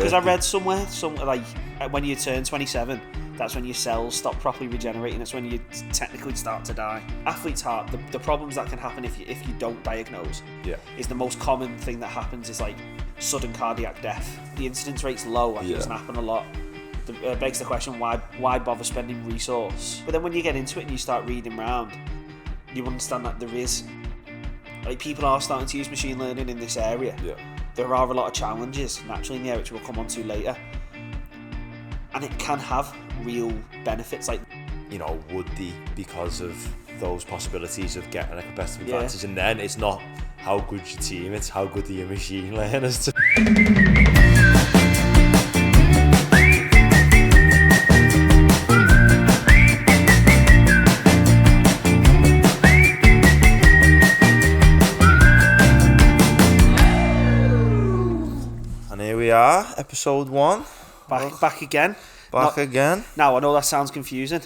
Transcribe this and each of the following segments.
Because I read somewhere, like when you turn 27, that's when your cells stop properly regenerating. That's when you technically start to die. Athlete's heart, the problems that can happen if you don't diagnose, is the most common thing that happens is like sudden cardiac death. The incidence rate's low, and it doesn't happen a lot. It begs the question, why bother spending resource? But then when you get into it and you start reading around, you understand that there is, like, people are starting to use machine learning in this area. There are a lot of challenges naturally in the area, which we'll come on to later, and it can have real benefits. Like, you know, would the, because of those possibilities of getting a competitive advantage, and then it's not how good's your team, it's how good are your machine learners. And here we are, episode 1. Back again. Again. Now, I know that sounds confusing,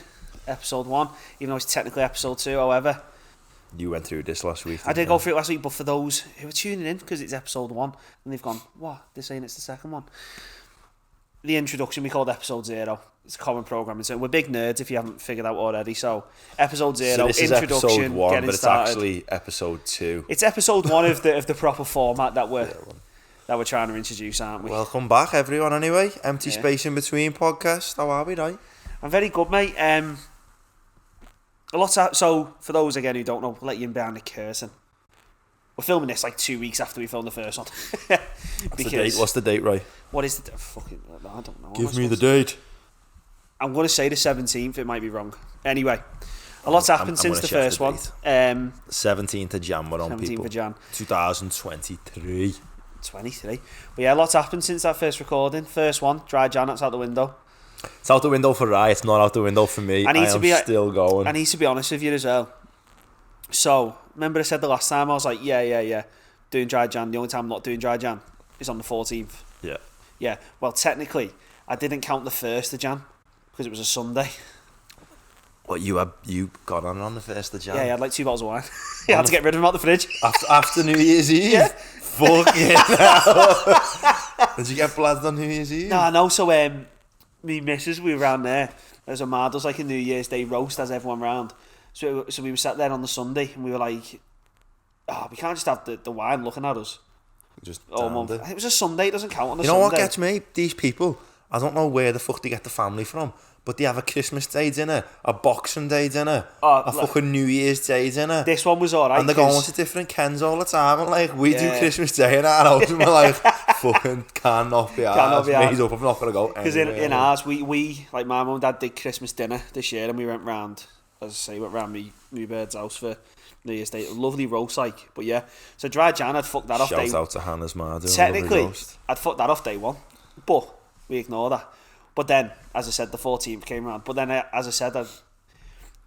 episode 1, even though it's technically episode 2, however. You went through this last week. I did go through it last week, but for those who are tuning in, because it's episode 1, and they've gone, what? They're saying it's the second one. The introduction we called episode 0. It's a common programming, so we're big nerds if you haven't figured out already. So, episode 0, so this introduction, is episode 1, getting but it's started. actually episode 2. It's episode 1 of the proper format that we're trying to introduce, aren't we? Welcome back, everyone, anyway. Empty Space in Between podcast. How are we, right? I'm very good, mate. So, for those, again, who don't know, we'll let you in behind the curtain. We're filming this like 2 weeks after we filmed the first one. What's the date, right? What is the... Fucking... I don't know. Give me the date. I'm going to say the 17th. It might be wrong. Anyway, a lot's happened since the first one. 17th of Jan, we're on, 17th people. of Jan. 2023. 23. But yeah, a lot's happened since that first recording. First one, dry Jan, that's out the window. It's out the window for Rye, it's not out the window for me. I am still going. I need to be honest with you as well. So, remember I said the last time, I was like, yeah, doing dry Jan. The only time I'm not doing dry Jan is on the 14th. Yeah. Yeah, well, technically, I didn't count the 1st of Jan, because it was a Sunday. What, you got on the 1st of Jan? Yeah, I had like 2 bottles of wine. I had to get rid of them out the fridge. After New Year's Eve? Yeah. Fucking hell. Did you get blazzed on New Year's Eve? No, so me missus, we were around there. There's a Mardo's like a New Year's Day roast as everyone round. So we were sat there on the Sunday and we were like, we can't just have the wine looking at us. Just it was a Sunday, it doesn't count on a Sunday. You know what gets me? These people, I don't know where the fuck they get the family from, but they have a Christmas Day dinner, a Boxing Day dinner, a fucking New Year's Day dinner. This one was alright. And they're going to different Kens all the time. And like, we do Christmas Day in our house and we're like, fucking cannot be ours. Made up, I'm not going to go anywhere. Because in ours, we, like my mum and dad did Christmas dinner this year and we went round, as I say, went round my bird's house for New Year's Day. Lovely roast, like. But yeah, so dry Jan, I'd fucked that off day. Shout out to Hannah's Mardo. Technically, I'd fucked that off day 1. But we ignore that. But then, as I said, the 14th came around. But then, as I said,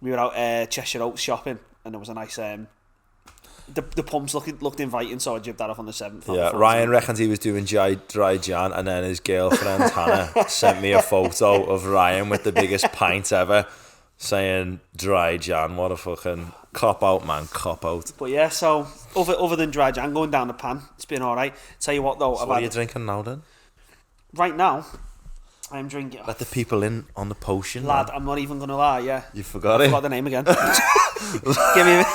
we were out Cheshire Oats shopping, and there was a nice... the pumps looked inviting, so I jibbed that off on the 7th. Yeah, Ryan reckons he was doing dry Jan, and then his girlfriend, Hannah, sent me a photo of Ryan with the biggest pint ever, saying, dry Jan, what a fucking cop-out, man, cop-out. But yeah, so, other than dry Jan, going down the pan, it's been alright. Tell you what, though... So what are you drinking now, then? Right now... I'm drinking... Let the people in on the potion, lad, man. I'm not even going to lie, yeah. You forgot it? I forgot the name again. Give me a minute.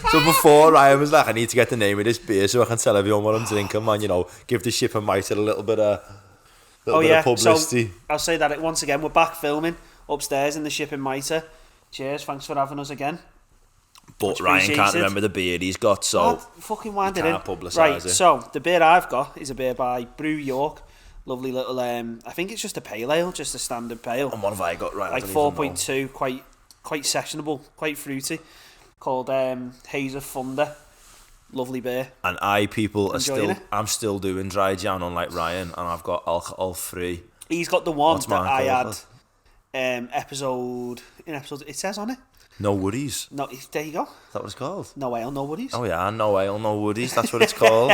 So before, Ryan was like, I need to get the name of this beer so I can tell everyone what I'm drinking, man. You know, give the ship and mitre a little bit of publicity. So I'll say that once again, we're back filming upstairs in the ship and mitre. Cheers, thanks for having us again. But Ryan can't remember the beer he's got, so... fucking wind it in. Can't publicise right, it. So the beer I've got is a beer by Brew York. Lovely little, I think it's just a pale ale, just a standard pale. And what have I got, right? Like 4.2, quite sessionable, quite fruity. Called Haze of Thunder. Lovely beer. And I'm still doing dry Jan, unlike Ryan, and I've got alcohol free. He's got the one that I had episode, it says on it. No Woodies. No, there you go. Is that what it's called? No ale, no Woodies. Oh yeah, no ale, no Woodies. That's what it's called.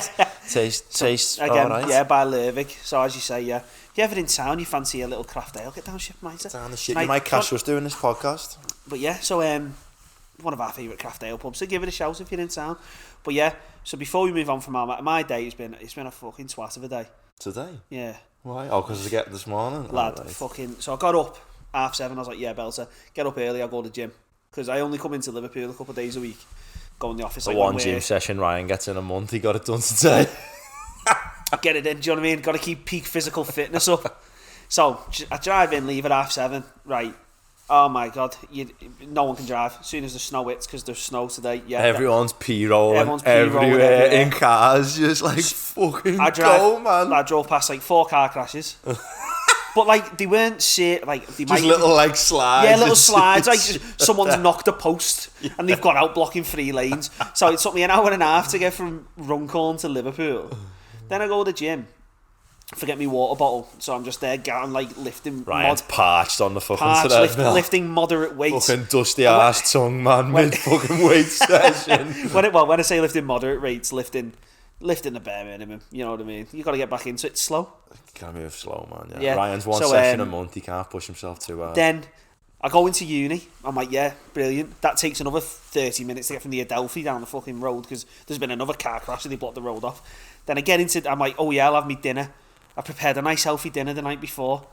Tastes again, alright. Yeah, by Lervig. So as you say, yeah. If you're ever in town, you fancy a little craft ale, get down Ship Mitre. Down the ship. You might catch us doing this podcast. But yeah, so one of our favourite craft ale pubs. So give it a shout if you're in town. But yeah, so before we move on from my day, it's been a fucking twat of a day. Today? Yeah. Why? Oh, because I get this morning? Lad, fucking... So I got up 7:30. I was like, yeah, belter. Get up early, I'll go to the gym. Because I only come into Liverpool a couple of days a week. Go in the office. The like one gym session Ryan gets in a month, he got it done today. Get it in, do you know what I mean? Got to keep peak physical fitness up. So I drive in, leave at 7:30. Right. Oh my God, no one can drive as soon as the snow hits because there's snow today. Yeah, everyone's p-rolling everywhere in cars, just like fucking go, man. I drove past like 4 car crashes, but like they weren't like they just might little like slides. Yeah, little slides. Like someone's knocked a post and they've got out blocking 3 lanes. So it took me an hour and a half to get from Runcorn to Liverpool. Then I go to the gym. Forget me water bottle, so I'm just there getting like lifting. Ryan's parched on the fucking lifting moderate weights. Fucking dusty ass tongue, man. Mid fucking weight session. When I say lifting moderate weights, lifting the bare minimum. You know what I mean? You got to get back into it slow. Gotta move slow, man. Yeah. Ryan's one session a month. He can't push himself too hard. Then I go into uni. I'm like, yeah, brilliant. That takes another 30 minutes to get from the Adelphi down the fucking road because there's been another car crash and they blocked the road off. Then I get into. I'm like, oh yeah, I'll have me dinner. I prepared a nice healthy dinner the night before.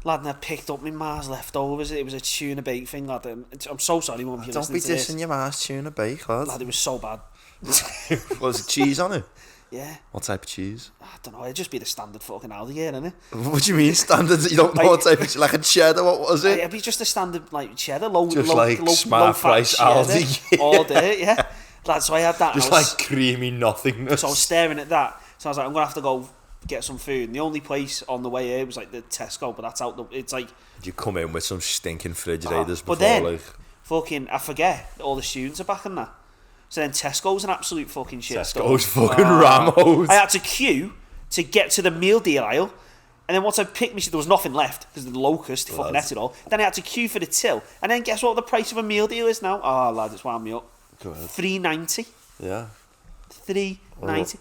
Lad, and I picked up my Mars leftovers. It was a tuna bake thing, lad. I'm so sorry, Mum. Don't be dissing your Mars tuna bake, lad. Lad, it was so bad. Was it cheese on it? Yeah. What type of cheese? I don't know. It'd just be the standard fucking Aldi here, innit? What do you mean standard? You don't know what type of like a cheddar? What was it? It'd be just a standard like cheddar, low smart price Aldi. All day, yeah. Lad, so I had that. Just like creamy nothingness. So I was staring at that. So I was like, I'm gonna have to go get some food. And the only place on the way here was like the Tesco, but that's out. It's like you come in with some stinking refrigerators before, but then, like fucking, I forget that all the students are back in that. So then Tesco's an absolute fucking shit. Tesco's fucking Ramos. I had to queue to get to the meal deal aisle, and then once I picked me, there was nothing left because the locust fucking ate it all. Then I had to queue for the till, and then guess what the price of a meal deal is now? Oh lad, it's wound me up. $3.90. Yeah. $3.90.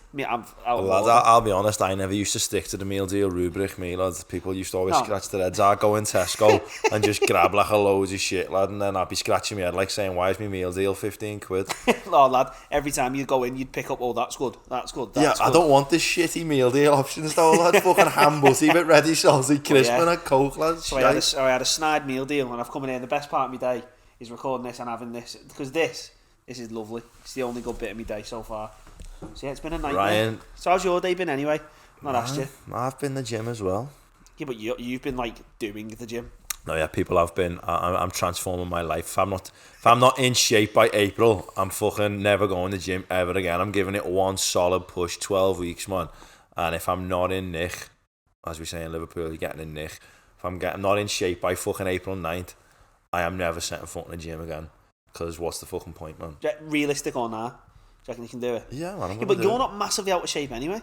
I'll be honest, I never used to stick to the meal deal rubric, me, lads. People used to always scratch their heads. I'd go in Tesco and just grab like a load of shit, lad, and then I'd be scratching my head like saying, why is my meal deal 15 quid? Oh, lad, every time you'd go in, you'd pick up, oh, that's good. I don't want the shitty meal deal options though, lad. Fucking ham butty, bit ready, salty, crisp, and a Coke, lad. So I had a snide meal deal, and I've come in here, the best part of my day is recording this and having this, because this is lovely. It's the only good bit of my day so far. So yeah, it's been a nightmare. Ryan, so how's your day been anyway? Not asked you. I've been to the gym as well. Yeah, but you've been like doing the gym. No, yeah, people have been. I'm transforming my life. If I'm not in shape by April, I'm fucking never going to the gym ever again. I'm giving it one solid push, 12 weeks, man. And if I'm not in nick, as we say in Liverpool, you're getting in nick. If I'm not in shape by fucking April 9th, I am never setting foot in the gym again. Because what's the fucking point, man? Realistic or not? Do you reckon you can do it? Yeah, man. But you're not massively out of shape anyway.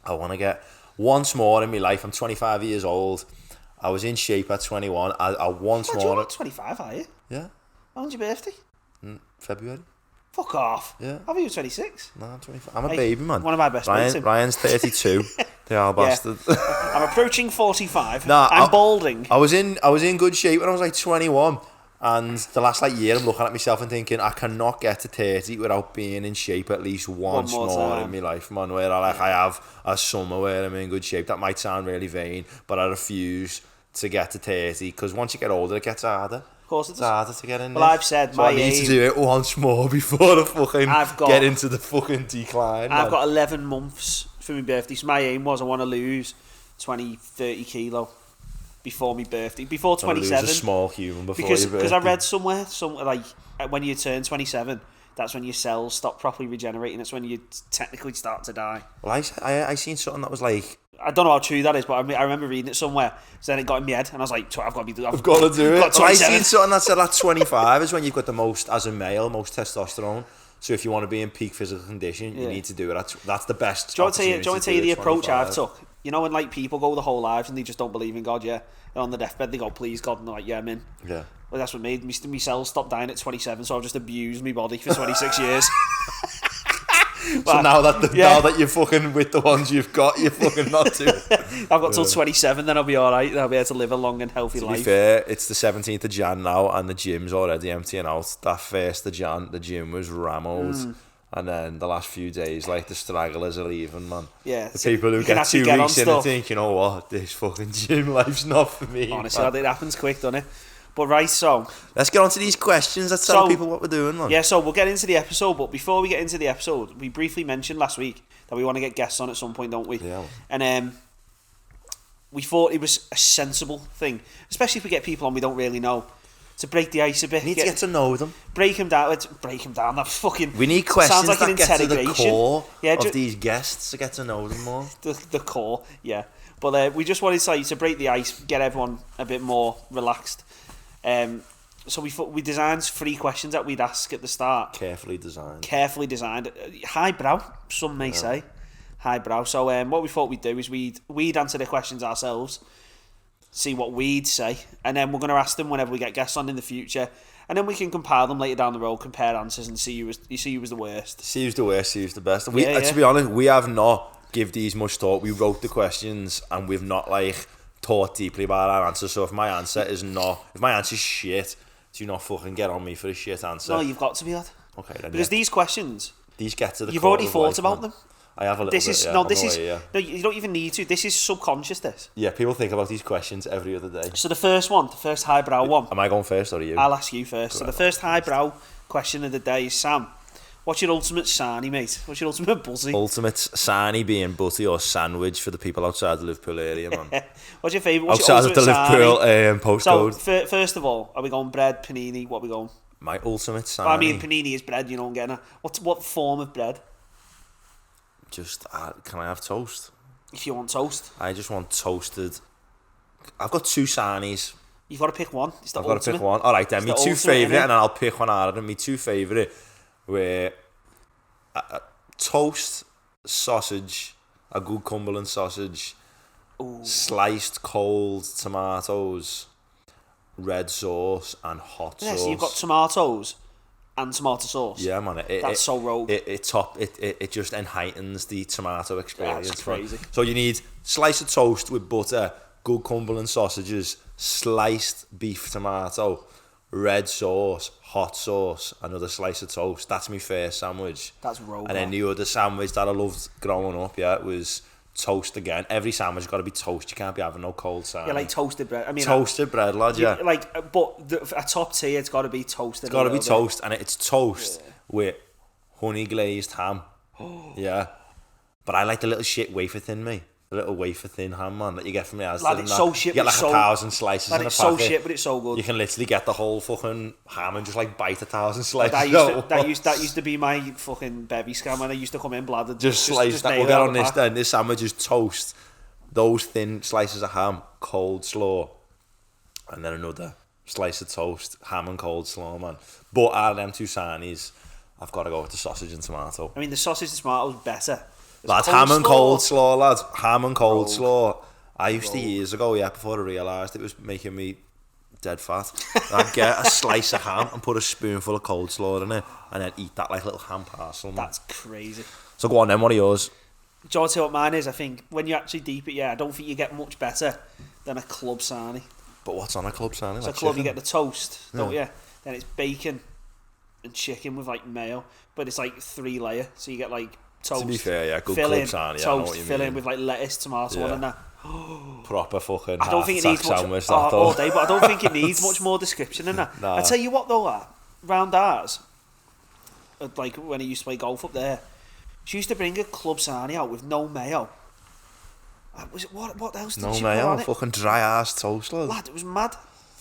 I want to get once more in my life. I'm 25 years old. I was in shape at 21. I once more. You're not 25, are you? Yeah. When's your birthday? February. Fuck off. Yeah. How are you 26? No, I'm 25. I'm a baby, man. One of my best mates. Ryan's 32. They are bastard. I'm approaching 45. I'm balding. I was in good shape when I was like 21. And the last year, I'm looking at myself and thinking, I cannot get to 30 without being in shape at least once more in my life, man. Where I have a summer where I'm in good shape. That might sound really vain, but I refuse to get to 30 because once you get older, it gets harder. Of course it does. It's harder to get in there. Well, I've said I need to do it once more before I fucking get into the fucking decline. I've got 11 months for my birthday. So my aim was I want to lose 20-30 kilo. Before my birthday, before 27. Lose a small human before your birthday. Because I read somewhere when you turn 27, that's when your cells stop properly regenerating. It's when you technically start to die. Well, I seen something that was like, I don't know how true that is, but I remember reading it somewhere. So then it got in my head, and I was like, I've got to do it. I seen something that said that 25 is when you've got the most, as a male, most testosterone. So if you want to be in peak physical condition, you need to do it. That's the best. Do you want to tell you the approach I've took? You know when people go the whole lives and they just don't believe in God, yeah? And on the deathbed they go, please God, and they're like, yeah, I'm in. Yeah. Well, that's what made me cells stop dying at 27, so I've just abused my body for 26 years. So now that you're fucking with the ones you've got, you're fucking not too. I've got till 27, then I'll be alright. I'll be able to live a long and healthy life. To be fair, it's the 17th of Jan now, and the gym's already emptying out. That 1st of Jan, the gym was rammed. And then the last few days, like, the stragglers are leaving, man. Yeah. The people who get 2 weeks in and think, you know what, this fucking gym life's not for me. Honestly, it happens quick, doesn't it? But right, so... Let's get on to these questions. Let's tell people what we're doing, man. Yeah, so we'll get into the episode, but before we get into the episode, we briefly mentioned last week that we want to get guests on at some point, don't we? Yeah. And we thought it was a sensible thing, especially if we get people on we don't really know, to break the ice a bit. We need to get to know them. Break them down. That fucking... We need questions like that get to the core of these guests to get to know them more. The core, yeah. But we just wanted to break the ice, get everyone a bit more relaxed. So we designed 3 questions that we'd ask at the start. Carefully designed. Highbrow, some may say. Highbrow. So what we thought we'd do is we'd answer the questions ourselves, see what we'd say, and then we're going to ask them whenever we get guests on in the future, and then we can compile them later down the road, compare answers, and see who was the worst. See who's the worst, see who's the best. To be honest, we have not give these much thought. We wrote the questions and we've not thought deeply about our answer. So if my answer's shit, do not fucking get on me for a shit answer. No, you've got to be that. Okay, then. Because these questions, these get to the. You've already thought about them. I have a little bit. No, you don't even need to. This is subconscious. This. Yeah, people think about these questions every other day. So the first highbrow one. Am I going first or are you? I'll ask you first. So the first highbrow question of the day is, Sam, what's your ultimate sarnie, mate? What's your ultimate buzzy? Ultimate sarnie being butty or sandwich for the people outside the Liverpool area, man. What's your favourite? Outside of the Liverpool postcode. So first of all, are we going bread, panini? What are we going? My ultimate sarnie. Well, I mean, panini is bread. You know, I'm getting at. What form of bread? Just can I have toast? If you want toast. I just want toasted. I've got 2 sarnies. You've got to pick one. I've got to pick one. All right, then. Me 2 favourite, and then I'll pick one out of them. Me 2 favourite were toast, sausage, a good Cumberland sausage, sliced cold tomatoes, red sauce, and hot sauce. So you've got tomatoes and tomato sauce. Yeah, man. That's so rogue. It just heightens the tomato experience. That's crazy. So you need slice of toast with butter, good Cumberland sausages, sliced beef tomato, red sauce, hot sauce, another slice of toast. That's my first sandwich. That's rogue. And then the other sandwich that I loved growing up, was toast again. Every sandwich got to be toast. You can't be having no cold sandwich. Yeah, like toasted bread. I mean, toasted bread, lad. Yeah. But a top tier, it's got to be toasted. It's got to be toast, and it's toast with honey glazed ham. Yeah. But I like the little shit wafer thin, me. The little wafer thin ham, man, that you get from the Asda. Lad, it's so shit. You get 1,000 slices in a packet. It's so shit, but it's so good. You can literally get the whole fucking ham and just bite 1,000 slices. That used to be my fucking bevy scam when I used to come in bladdered. Just slice that. We'll get on this then. This sandwich is toast, those thin slices of ham, cold slaw, and then another slice of toast, ham and cold slaw, man. But out of them 2 sarnies, I've got to go with the sausage and tomato. I mean, the sausage and tomato is better. Lads, ham and cold slaw, lads. Ham and cold slaw. I used to years ago, before I realised it was making me dead fat. I'd get a slice of ham and put a spoonful of cold slaw in it and then eat that like little ham parcel. Man. That's crazy. So go on then, what are yours? Do you want to know what mine is? I think when you actually deep it, I don't think you get much better than a club sarnie. But what's on a club sarnie? So like a club, chicken? You get the toast, don't you? Then it's bacon and chicken with mayo, but it's 3-layer. So you get toast. To be fair, good filling, club sarnie. Toast, filling with lettuce, tomato, and that. Proper fucking. I don't think it needs much all day, but I don't think it needs much more description than that. Nah. I tell you what though, round ours, when I used to play golf up there, she used to bring a club sarnie out with no mayo. What else did she put on it? No mayo, fucking dry ass toast, lad. It was mad.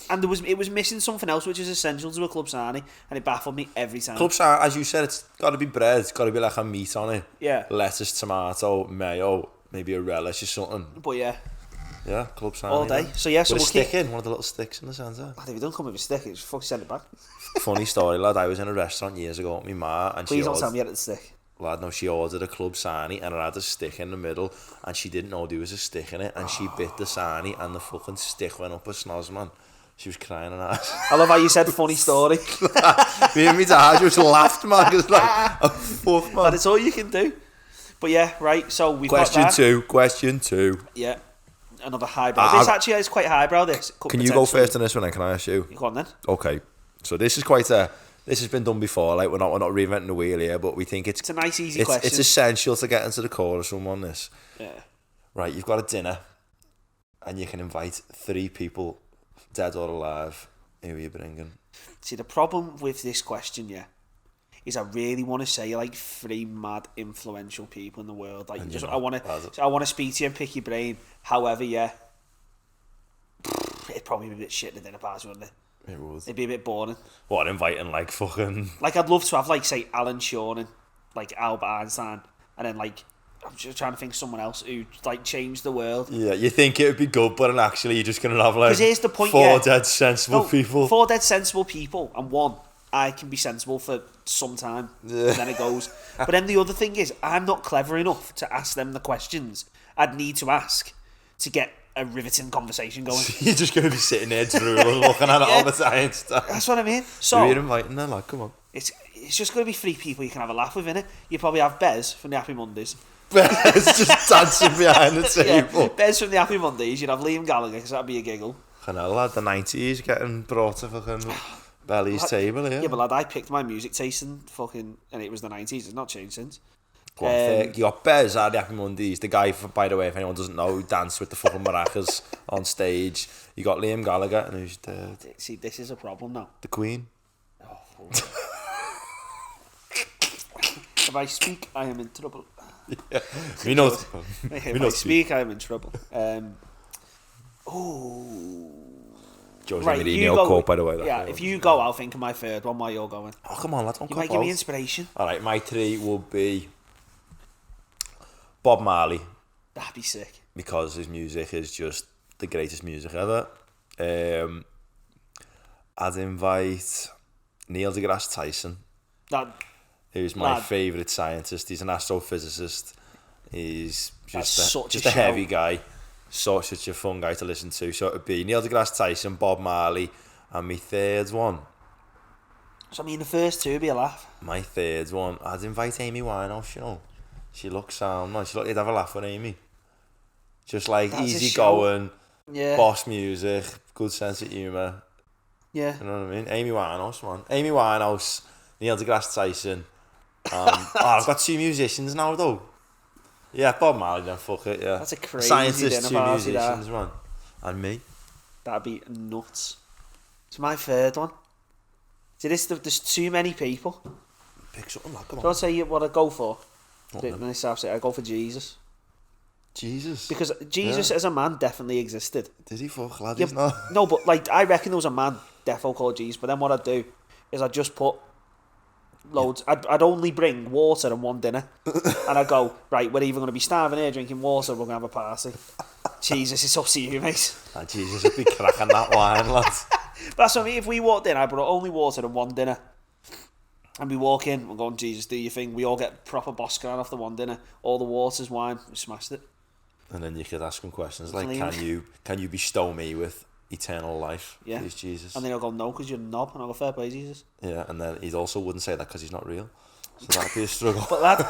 And it was missing something else which is essential to a club sarnie, and it baffled me every time. Club sarnie, as you said, it's got to be bread. It's got to be like a meat on it. Yeah. Lettuce, tomato, mayo, maybe a relish or something. But yeah, club sarnie. All day. Man. So yeah, so we'll stick in one of the little sticks in the centre. Lad, if you don't come with a stick, it's fucking send it back. Funny story, lad. I was in a restaurant years ago with my ma, and please don't tell me you had the stick. Lad, no, she ordered a club sarnie and it had a stick in the middle, and she didn't know there was a stick in it, and she bit the sarnie and the fucking stick went up her snoz, man. She was crying on ass. I love how you said funny story. Me and my dad just laughed, man. It was oh fuck, man. That's all you can do. But yeah, right, so we've Question got that. Question two. Yeah, another highbrow. This actually is quite highbrow, this. Can you go first on this one then? Can I ask you? Go on then. Okay. So this is quite a this has been done before. Like we're not reinventing the wheel here, but we think it's a nice, easy question. It's essential to get into the core of someone. This. Yeah. Right, you've got a dinner, and you can invite 3 people, dead or alive. Who are you bringing? See, the problem with this question, is I really want to say like 3 mad influential people in the world. Like, I want to speak to you and pick your brain. However, it'd probably be a bit shit in the dinner party, wouldn't it? It would. It'd be a bit boring. What, inviting like fucking... Like, I'd love to have like, say, Alan Shaw and like Albert Einstein, and then like, I'm just trying to think of someone else who like changed the world. Yeah, you think it would be good, but actually you're just going to have like here's the point, 4 dead sensible people. 4 dead sensible people, and 1 I can be sensible for some time, and then it goes. But then the other thing is, I'm not clever enough to ask them the questions I'd need to ask to get a riveting conversation going. You're just going to be sitting there drooling, looking at it all the time. That's what I mean. So you're inviting them, like, come on. It's just going to be 3 people you can have a laugh with, innit? You probably have Bez from the Happy Mondays. Bez just dancing behind the table. Bez from the Happy Mondays. You'd have Liam Gallagher, because that'd be a giggle. I know, lad, the 90s getting brought to fucking Belly's table, yeah. Yeah, but lad, I picked my music taste and it was the 90s. It's not changed since. You got Bez at the Happy Mondays, the guy, by the way, if anyone doesn't know, who danced with the fucking maracas on stage. You got Liam Gallagher, and who's the... See, this is a problem now. The Queen. Oh, if I speak, I am in trouble. Yeah, we know. If I speak, I am in trouble. Jose right, Mourinho quote, by the way. Yeah, if you go, I'll think of my 3rd one while you're going. Oh, come on, lad, don't You might give me inspiration. Alright, my 3 will be Bob Marley. That'd be sick. Because his music is just the greatest music ever. I'd invite Neil deGrasse Tyson. Who's my favourite scientist. He's an astrophysicist. He's just a heavy guy. Such a fun guy to listen to. So it would be Neil deGrasse Tyson, Bob Marley, and my 3rd one. So I mean, the first 2 would be a laugh. My 3rd one, I'd invite Amy Winehouse, you know. She looks sound, man. You'd have a laugh with Amy. Just like easy going, boss music, good sense of humour. Yeah. You know what I mean? Amy Winehouse, man. Amy Winehouse, Neil deGrasse Tyson. I've got 2 musicians now, though. Yeah, Bob Marley, then fuck it, yeah. That's a crazy scientists, 2 party, musicians, man. And me. That'd be nuts. It's my 3rd one. See, there's too many people. Pick something, lad, come on. So I'll tell you what I go for. I go for Jesus. Jesus? Because Jesus as a man definitely existed. Did he fuck, lad? He's not. No, but like, I reckon there was a man defo called Jesus, but then what I'd do is I'd just put loads. I'd only bring water and 1 dinner, and I'd go, right, we're either going to be starving here drinking water, or we're going to have a party. Jesus, it's up to you, mate. Jesus would be cracking that wine, lad. That's what I mean. If we walked in, I brought only water and 1 dinner, and we walk in, we're going, Jesus, do your thing. We all get proper Boscan off the 1 dinner. All the water's wine. We smashed it. And then you could ask him questions like, can you bestow me with eternal life, please, Jesus? And then he'll go, no, because you're a knob. And I'll go, fair play, Jesus. Yeah, and then he also wouldn't say that because he's not real. So that'd be a struggle. But lad,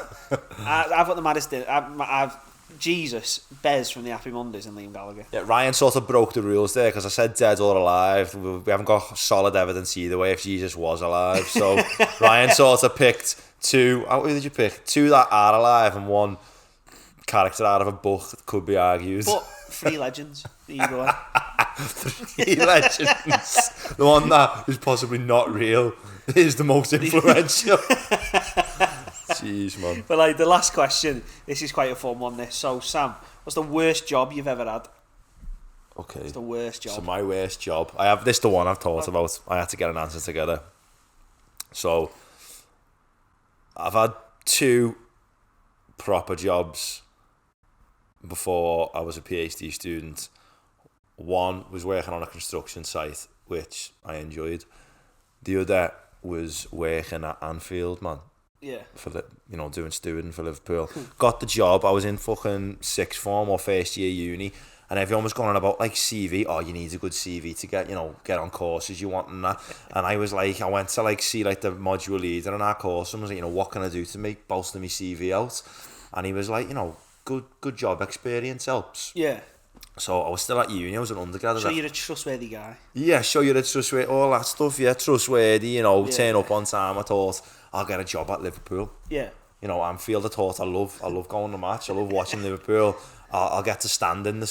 I've got the maddest dinner. I've Jesus, Bez from the Happy Mondays, and Liam Gallagher. Yeah, Ryan sort of broke the rules there because I said dead or alive. We haven't got solid evidence either way if Jesus was alive. So Ryan sort of picked 2. Who did you pick? 2 that are alive and 1 character out of a book that could be argued. But 3 legends, either way. 3 legends. The one that is possibly not real is the most influential. Jeez, man. But like, the last question, this is quite a fun one, this. So, Sam, what's the worst job you've ever had? Okay. What's the worst job? So my worst job, this the one I've thought about. I had to get an answer together. So I've had 2 proper jobs before I was a PhD student. One was working on a construction site, which I enjoyed. The other was working at Anfield, man. Yeah. For doing stewarding for Liverpool. Got the job. I was in fucking 6th form or first year uni, and everyone was going on about like CV. Oh, you need a good CV to get on courses you want and that. And I was like, I went to see the module leader on our course and was like, what can I do to make bolster my CV out? And he was like, good job experience helps. Yeah. So I was still at uni, I was an undergrad. So you're a trustworthy guy. Yeah, sure, you're a trustworthy, all that stuff, yeah, trustworthy, turn up on time. I thought, I'll get a job at Liverpool. Yeah. Anfield, I thought, I love going to match, I love watching Liverpool. I'll get to stand in the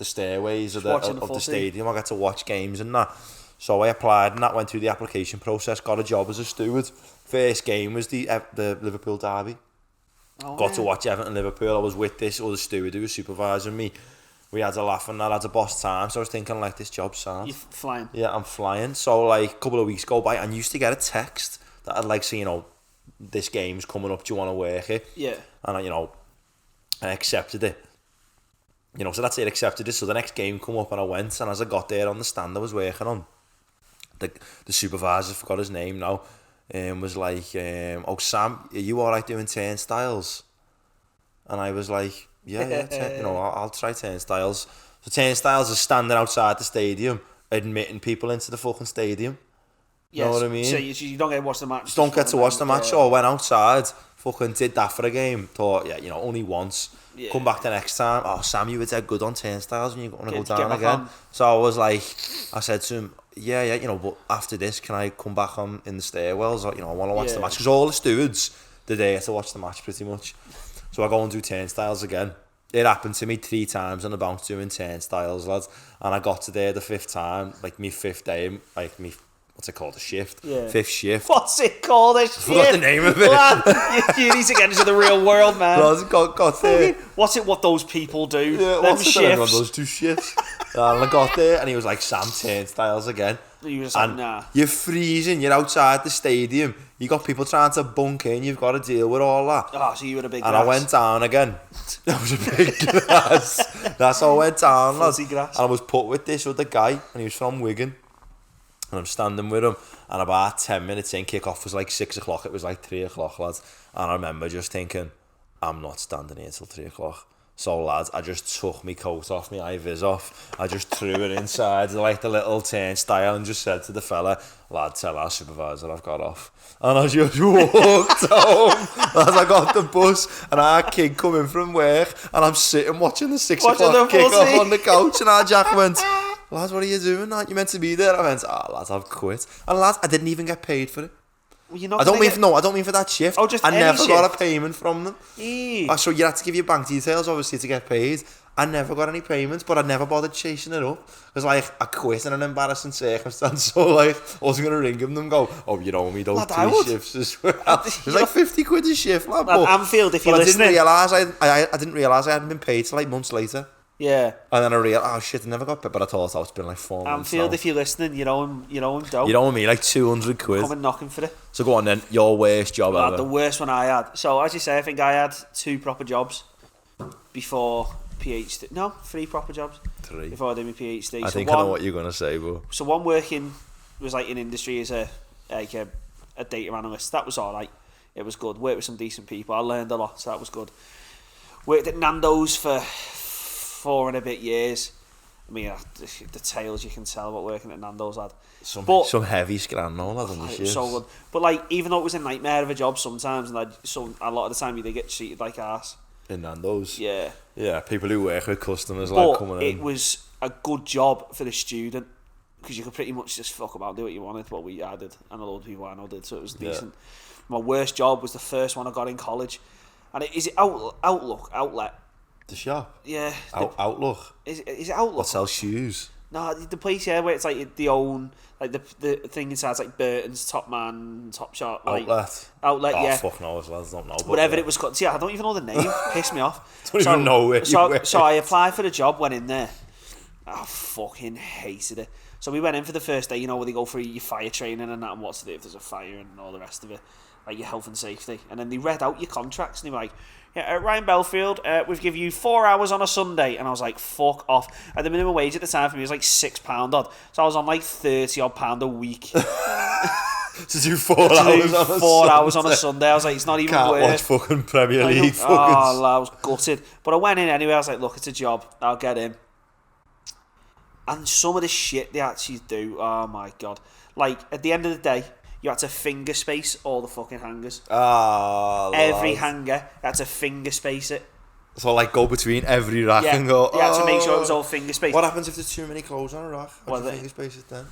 stairways of the stadium, I'll get to watch games and that. So I applied and that, went through the application process, got a job as a steward. First game was the Liverpool derby. Got to watch Everton Liverpool. I was with this other steward who was supervising me. We had a laugh and that, had a boss time. So I was thinking, like, this job's sound. You're flying. Yeah, I'm flying. So, like, a couple of weeks go by, and I used to get a text that I'd like, say, this game's coming up, do you want to work it? Yeah. And I accepted it. So that's it, accepted it. So the next game come up and I went, and as I got there on the stand I was working on, the supervisor, forgot his name now, was like, oh, Sam, are you alright doing turnstiles? And I was like, yeah, I'll try turnstiles. So turnstiles is standing outside the stadium, admitting people into the fucking stadium. You know what I mean? So you don't get to watch the match. Just don't get to watch the match. So I went outside, fucking did that for a game. Thought, only once. Yeah. Come back the next time. Oh, Sam, you were dead good on turnstiles and you're going to go down again. On. So I was like, I said to him, yeah, but after this, can I come back on in the stairwells? Or, I want to watch the match. Because all the stewards, they're there to watch the match pretty much. So I go and do turnstiles again. It happened to me 3 times on the bounce doing turnstiles, lads. And I got to there the 5th time, like me 5th day, like me, what's it called, a shift? Yeah. 5th shift. What's it called, a shift? I forgot the name of it. You need to get into the real world, man. Lads, got there. What's it what those people do? Yeah, what's it everyone does, do shifts. And I got there and he was like, Sam, turnstiles again. You was like, nah. You're freezing, you're outside the stadium, you got people trying to bunk in, you've got to deal with all that. Oh, so you were a big grass. And I went down again. That was a big grass. That's how I went down, lads. And I was put with this other guy, and he was from Wigan. And I'm standing with him, and about 10 minutes in, kick-off was like 6 o'clock, it was like 3 o'clock, lads. And I remember just thinking, I'm not standing here till 3 o'clock. So, lads, I just took my coat off, my high-vis off. I just threw it inside, like the little turnstile, and just said to the fella, lad, tell our supervisor I've got off. And I just walked home as I got the bus, and our kid coming from work, and I'm sitting watching the 6 o'clock kick-off on the couch, and our Jack went, lads, what are you doing? You meant to be there. I went, lads, I've quit. And lads, I didn't even get paid for it. Well, I don't mean for that shift. Oh, just I never shift. got a payment from them. Yeah. So you had to give your bank details, obviously, to get paid. I never got any payments, but I never bothered chasing it up. Because, I quit in an embarrassing circumstance. So, I was going to ring them and go, oh, you owe me those 2 shifts as well. It was like 50 quid a shift, lad. At Anfield, if you're listening. I didn't realise I hadn't been paid till, months later. Yeah. And then I realised, oh shit, I never got paid, but I thought it's been like 4 months Anfield, now. if you're listening, you know him dope. You know what I mean? Like 200 quid. Come and knocking for it. So go on then, your worst job ever. The worst one I had. So as you say, I think I had 2 proper jobs before PhD. No, 3 proper jobs. 3. Before I did my PhD. I think I know what you're going to say, but... So one working was like in industry as a data analyst. That was alright. It was good. Worked with some decent people. I learned a lot, so that was good. Worked at Nando's for 4 and a bit years. I mean, the tales you can tell about working at Nando's, lad. Some heavy scran, lad, on the shifts. So good. But even though it was a nightmare of a job sometimes, and a lot of the time you did get treated like arse. In Nando's? Yeah. Yeah, people who work with customers coming in. It was a good job for the student, because you could pretty much just fuck about, do what you wanted. Well, I did, and a lot of people I know did, so it was decent. My worst job was the first one I got in college. And is it Outlet? The shop? Yeah. Outlook? Is it Outlook? What sells shoes? No, the place, where it's like the own, like the thing inside's like Burton's, Top Man, Top Shop. Like, Outlet, yeah. Oh, fuck no, I don't know. Whatever it was called. See, I don't even know the name. Pissed me off. Don't even know where you were. So I applied for the job, went in there. I fucking hated it. So we went in for the first day, where they go through your fire training and that, and what to do if there's a fire and all the rest of it. Like your health and safety. And then they read out your contracts and they were like, yeah, Ryan Belfield, we've give you 4 hours on a Sunday. And I was like, fuck off. And the minimum wage at the time for me was like £6 odd. So I was on like £30 odd a week. To do 4 hours on a Sunday. I was like, it's not even Can't worth. Watch fucking Premier League. I was gutted. But I went in anyway. I was like, look, it's a job. I'll get in. And some of the shit they actually do, oh my God. Like, at the end of the day, you had to finger space all the fucking hangers. Every hanger, you had to finger space it. So like go between every rack and go. Yeah, to make sure it was all finger spaced. What happens if there's too many clothes on a rack? How do you finger space it then?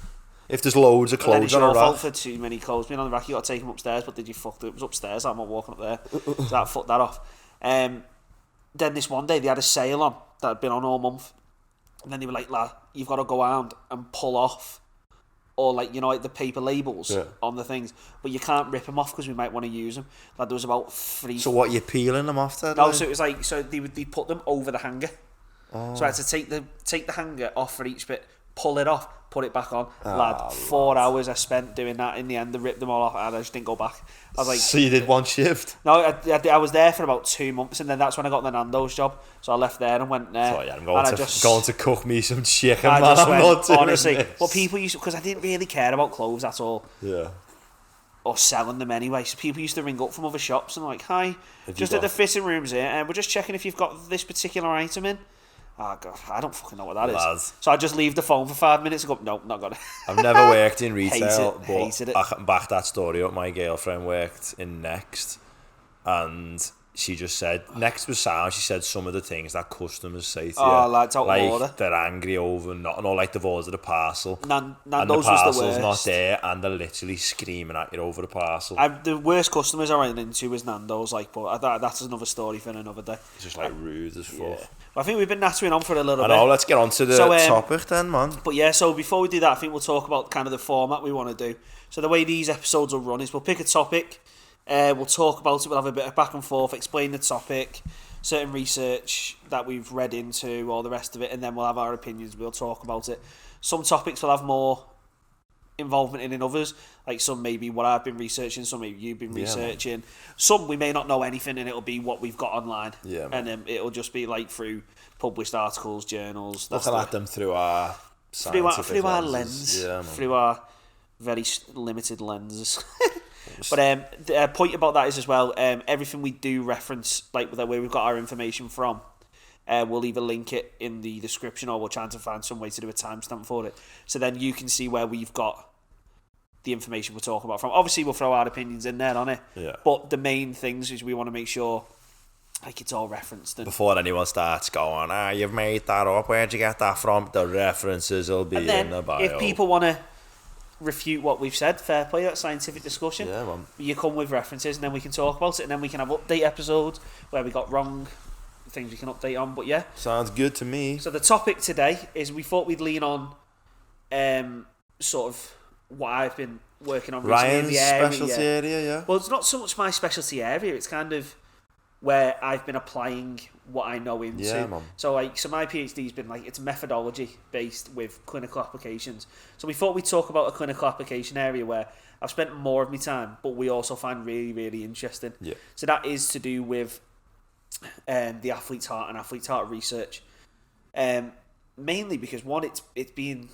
If there's loads of clothes on a rack. Fault for too many clothes being on the rack. You got to take them upstairs, but did you fuck it? It was upstairs. I'm not walking up there, so that fucked that off. Then this one day they had a sale on that had been on all month, and then they were like, "Lad, you've got to go around and pull off." Or like the paper labels on the things, but you can't rip them off because we might want to use them. Like there was about 3. So what, you're peeling them off then? No, so it was like they put them over the hanger. Oh. So I had to take the hanger off for each bit, pull it off, put it back on. Lad, 4 hours I spent doing that. In the end, they ripped them all off, and I just didn't go back. I was like, so you did one shift? No, I was there for about 2 months, and then that's when I got the Nando's job. So I left there and went there. So yeah, I'm going to cook me some chicken. I just went, honestly. But people used because I didn't really care about clothes at all. Yeah. Or selling them anyway. So people used to ring up from other shops and like, "Hi, just at the fitting rooms here, and we're just checking if you've got this particular item in." Oh God, I don't fucking know what that is. So I just leave the phone for 5 minutes and go, "Nope, not got it." I've never worked in retail, hated it. I can back that story up. My girlfriend worked in Next, and she just said Next was sound. She said some of the things that customers say to you, lads, out of order. They're angry over not, or like they've ordered a parcel, and the parcel's not there, and they're literally screaming at you over the parcel. The worst customers I ran into was Nando's, but that's another story for another day. It's just like rude as fuck. Yeah. I think we've been nattering on for a little bit. I know, let's get on to the topic then, man. But yeah, so before we do that, I think we'll talk about kind of the format we want to do. So the way these episodes will run is we'll pick a topic, we'll talk about it, we'll have a bit of back and forth, explain the topic, certain research that we've read into, all the rest of it, and then we'll have our opinions, we'll talk about it. Some topics will have more involvement in others, like some maybe what I've been researching, some maybe you've been researching, some we may not know anything and it'll be what we've got online, and then it'll just be like through published articles, journals, looking at them through our scientific our lens, through our very limited lenses. But the point about that is as well, everything we do reference, like where we've got our information from, we'll either link it in the description or we'll try to find some way to do a timestamp for it, so then you can see where we've got the information we're talking about from. Obviously we'll throw our opinions in there on it, but the main things is we want to make sure like it's all referenced, and before anyone starts going, you've made that up, where'd you get that from, the references will be in the bio. If people want to refute what we've said, fair play, that's scientific discussion. You come with references and then we can talk about it, and then we can have update episodes where we got wrong, things we can update on. But yeah, sounds good to me. So the topic today is, we thought we'd lean on sort of what I've been working on recently. Ryan's in the area. Specialty area. Well, it's not so much my specialty area, it's kind of where I've been applying what I know into. So my PhD's been it's methodology based with clinical applications. So we thought we'd talk about a clinical application area where I've spent more of my time, but we also find really, really interesting. So that is to do with the athlete's heart and athlete's heart research. Mainly because one, it's being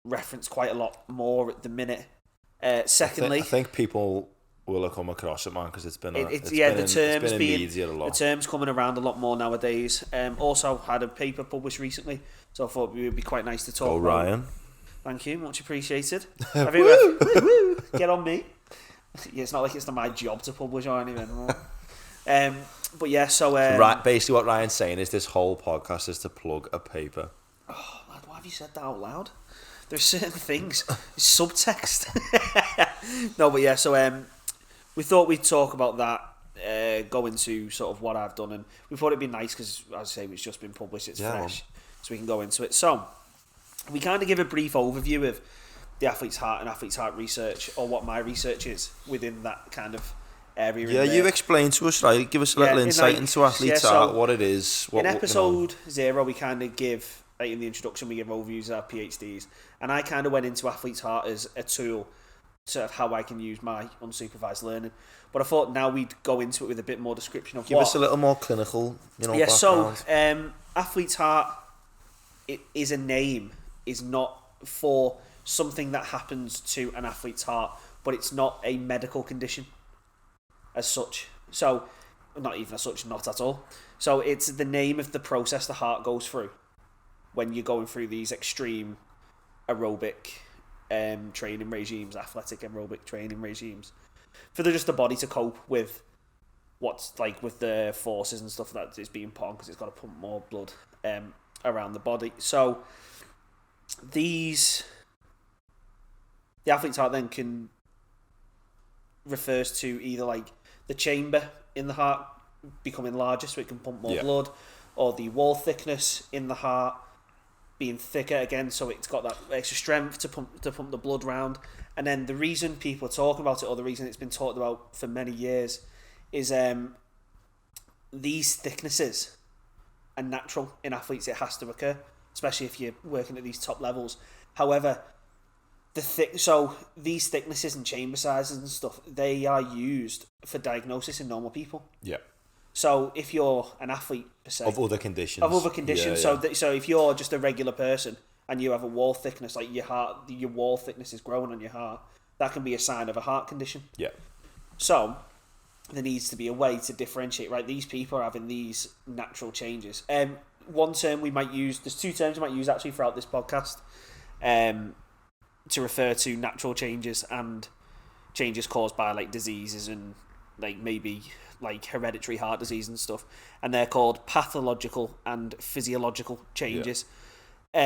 referenced quite a lot more at the minute. Secondly, I think people will have come across it, man, because it's been the terms coming around a lot more nowadays. Also had a paper published recently, so I thought it would be quite nice to talk about. Ryan. Thank you, much appreciated. Get on me. Yeah, it's not like it's not my job to publish or anything. But yeah, so basically what Ryan's saying is this whole podcast is to plug a paper. Oh man, why have you said that out loud? There's certain things, subtext. No, but yeah, so we thought we'd talk about that, go into sort of what I've done, and we thought it'd be nice because, as I say, it's just been published, it's fresh, so we can go into it. So we kind of give a brief overview of the athlete's heart and athlete's heart research, or what my research is within that kind of area. Yeah, you explain to us, right? Give us a little insight into athlete's heart, what it is. In episode 0, we kind of give, in the introduction, we give overviews of our PhDs, and I kind of went into athlete's heart as a tool, sort of how I can use my unsupervised learning. But I thought now we'd go into it with a bit more description of give us a little more clinical, background. So athlete's heart, it is a name, is not for something that happens to an athlete's heart, but it's not a medical condition as such. So not even as such, not at all. So it's the name of the process the heart goes through when you're going through these extreme aerobic training regimes, athletic aerobic training regimes, for just the body to cope with what's like with the forces and stuff that is being put on, because it's got to pump more blood around the body. So the athlete's heart then refers to either like the chamber in the heart becoming larger so it can pump more blood, or the wall thickness in the heart being thicker again, so it's got that extra strength to pump the blood round. And then the reason people are talking about it, or the reason it's been talked about for many years, is these thicknesses are natural in athletes. It has to occur, especially if you're working at these top levels. However, so these thicknesses and chamber sizes and stuff, they are used for diagnosis in normal people. Yeah. So if you're an athlete, per se, of other conditions. So if you're just a regular person and you have a wall thickness, like your wall thickness is growing on your heart, that can be a sign of a heart condition. Yeah. So there needs to be a way to differentiate, right? These people are having these natural changes. One term we might use, there's two terms we might use actually throughout this podcast, to refer to natural changes and changes caused by like diseases and like maybe like hereditary heart disease and stuff, and they're called pathological and physiological changes.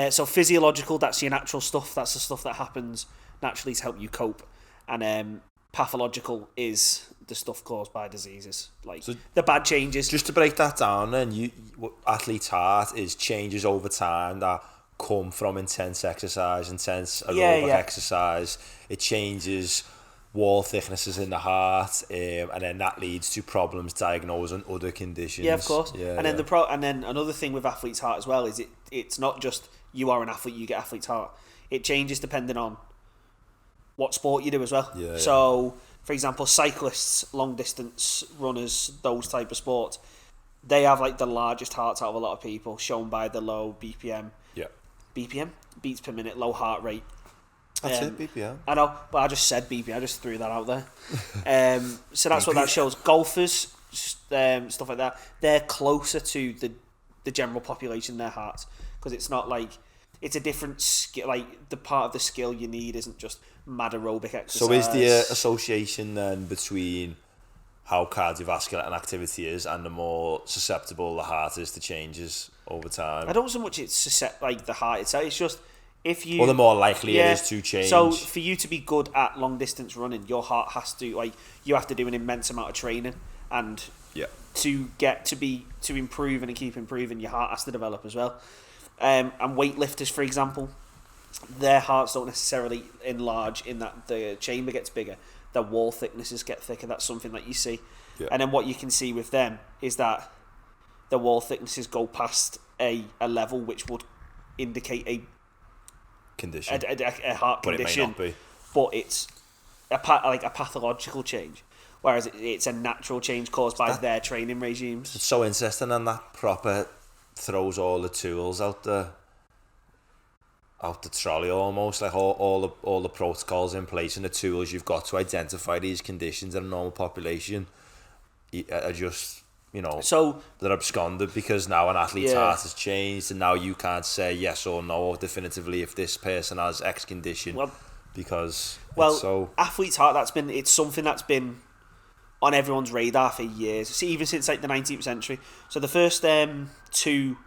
So physiological, that's your natural stuff, that's the stuff that happens naturally to help you cope, and pathological is the stuff caused by diseases, like so the bad changes. Just to break that down, then, athlete's heart is changes over time that come from intense exercise, intense aerobic exercise. It changes wall thicknesses in the heart, and then that leads to problems diagnosing other conditions. Yeah, of course. Yeah, and then and then another thing with athlete's heart as well is it's not just you are an athlete, you get athlete's heart. It changes depending on what sport you do as well. Yeah, so, for example, cyclists, long distance runners, those type of sports, they have like the largest hearts out of a lot of people, shown by the low BPM. Yeah. BPM, beats per minute, low heart rate. That's it, BPM. I know, but I just said BPM. I just threw that out there. So that's what that shows. Golfers, stuff like that, they're closer to the general population, their hearts, because it's not like it's a different skill. Like the part of the skill you need isn't just mad aerobic exercise. So is the association then between how cardiovascular an activity is and the more susceptible the heart is to changes over time? I don't so much it's like the heart itself. It's just if you, or the more likely it is to change. So for you to be good at long distance running, your heart has to you have to do an immense amount of training, and to get to improve and keep improving, your heart has to develop as well. And weightlifters, for example, their hearts don't necessarily enlarge in that the chamber gets bigger, their wall thicknesses get thicker. That's something that you see. And then what you can see with them is that the wall thicknesses go past a level which would indicate a condition, a heart condition, but it may not be. But it's a pathological change, whereas it's a natural change caused by their training regimes. It's so interesting, and that proper throws all the tools out the trolley almost, like all the protocols in place and the tools you've got to identify these conditions in a normal population are just, so they're absconded, because now an athlete's heart has changed, and now you can't say yes or no definitively if this person has X condition, because athlete's heart, it's something that's been on everyone's radar for years, even since like the 19th century. So the first two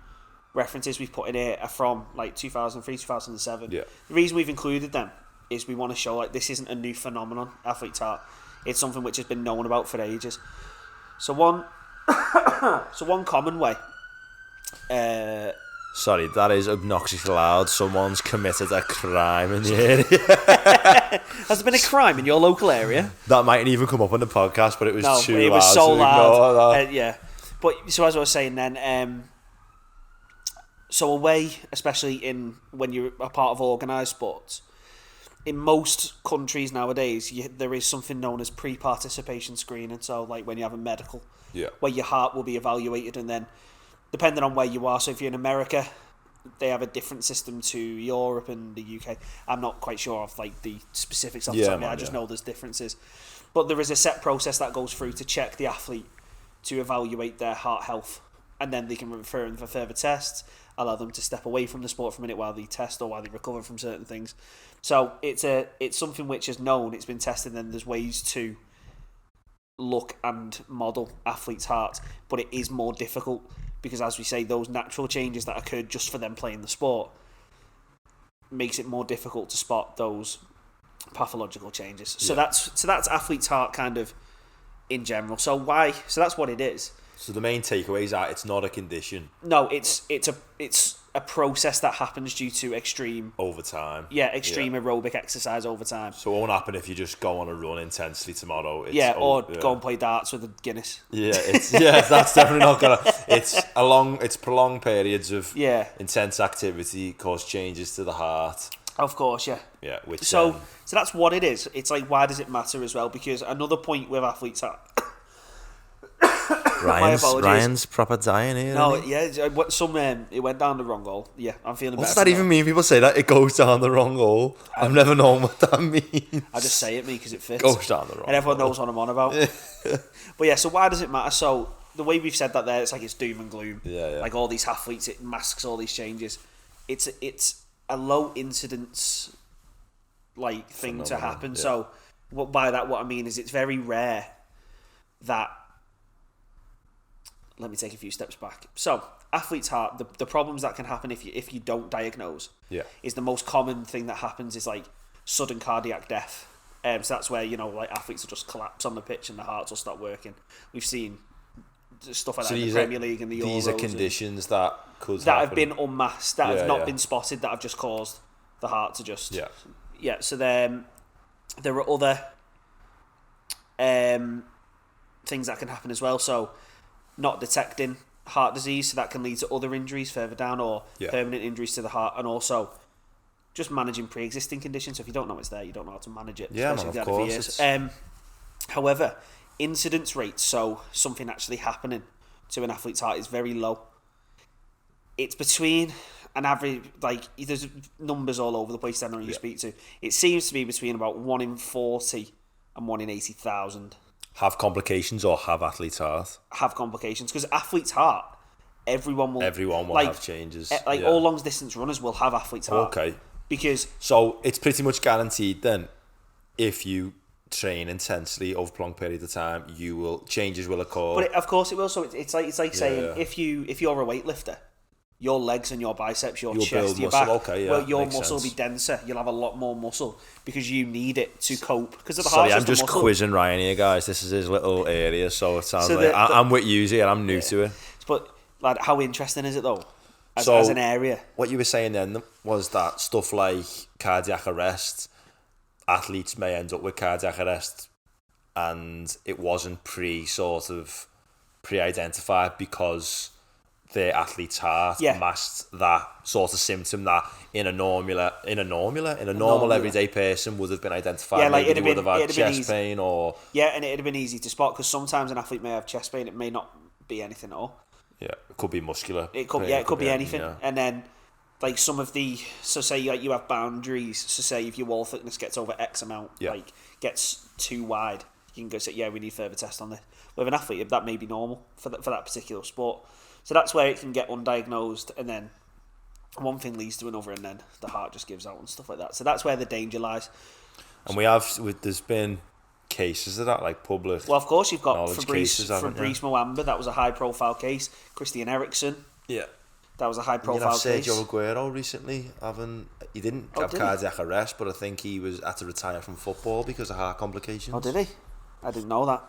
references we've put in here are from like 2003, 2007. The reason we've included them is we want to show like this isn't a new phenomenon, athlete's heart. It's something which has been known about for ages. So one common way. Sorry, that is obnoxiously loud. Someone's committed a crime in the area. Has there been a crime in your local area? That mightn't even come up on the podcast, but it was too loud. It was so loud. But so as I was saying then, so a way, especially when you're a part of organised sports, in most countries nowadays, there is something known as pre-participation screening. So like when you have a medical, where your heart will be evaluated, and then depending on where you are, so if you're in America, they have a different system to Europe and the UK. I'm not quite sure of like the specifics of it. I just know there's differences. But there is a set process that goes through to check the athlete, to evaluate their heart health, and then they can refer them for further tests, allow them to step away from the sport for a minute while they test or while they recover from certain things. So it's something which is known, it's been tested, and there's ways to look and model athletes' hearts, but it is more difficult because, as we say, those natural changes that occurred just for them playing the sport makes it more difficult to spot those pathological changes. So that's athlete's heart kind of in general. So that's what it is. So the main takeaway is that it's not a condition. No, it's a process that happens due to extreme overtime. Extreme aerobic exercise over time. So it won't happen if you just go on a run intensely tomorrow. Go and play darts with a Guinness. That's definitely not gonna. It's prolonged periods of intense activity cause changes to the heart. Of course, yeah. Yeah. So that's what it is. It's like, why does it matter as well? Because another point with athletes are. Ryan's proper dying here. No, it went down the wrong hole. Yeah, I'm feeling better. What does that even mean? People say that it goes down the wrong hole. I've never known what that means. I just say it because it fits. Goes down the wrong hole. And everyone knows what I'm on about. But yeah, so why does it matter? So the way we've said that there, it's like it's doom and gloom. Yeah. Like all these athletes, it masks all these changes. It's a low incidence like thing to happen. Yeah. So by that, what I mean is it's very rare that. Let me take a few steps back. So, athlete's heart, the problems that can happen if you don't diagnose is the most common thing that happens is like sudden cardiac death. So that's where, like athletes will just collapse on the pitch and the hearts will stop working. We've seen stuff like that in the Premier League and the Euros. These are conditions that could that happen. Have been unmasked, that have not been spotted, that have just caused the heart to just... Yeah, so there are other things that can happen as well. So... not detecting heart disease, so that can lead to other injuries further down or permanent injuries to the heart, and also just managing pre-existing conditions. So if you don't know it's there, you don't know how to manage it. Yeah, of course. However, incidence rates, so something actually happening to an athlete's heart, is very low. It's between an average, like there's numbers all over the place depending on who you speak to. It seems to be between about 1 in 40 and 1 in 80,000. Have complications or have athlete's heart? Have complications, because athlete's heart, everyone will have changes. All long distance runners will have athlete's heart. Okay. Because so it's pretty much guaranteed then, if you train intensely over a prolonged period of time, changes will occur. But of course it will. So it's like saying if you're a weightlifter, your legs and your biceps, your chest, your back, your muscle will be denser. You'll have a lot more muscle because you need it to cope. Because of the heart. I'm just quizzing Ryan here, guys. This is his little area, so it sounds like I'm with you here. I'm new to it. But like, how interesting is it though? As an area. What you were saying then was that stuff like cardiac arrest, athletes may end up with cardiac arrest, and it wasn't pre-identified because their athlete's heart masked that sort of symptom that in a normal everyday person would have been identified. Yeah, like maybe they would have had chest pain or... Yeah, and it'd have been easy to spot, because sometimes an athlete may have chest pain, it may not be anything at all. Yeah, it could be muscular. It could be anything. Yeah. And then, like some of the... So say like you have boundaries, so say if your wall thickness gets over X amount, like gets too wide, you can go say, we need further tests on this. With an athlete, that may be normal for that particular sport. So that's where it can get undiagnosed, and then one thing leads to another, and then the heart just gives out and stuff like that. So that's where the danger lies. And there's been cases of that, like public. Well, of course, you've got Fabrice Muamba. That was a high-profile case. Christian Eriksen. Yeah. That was a high-profile case. Sergio Aguero recently he didn't have cardiac arrest, but I think he had to retire from football because of heart complications. Oh, did he? I didn't know that.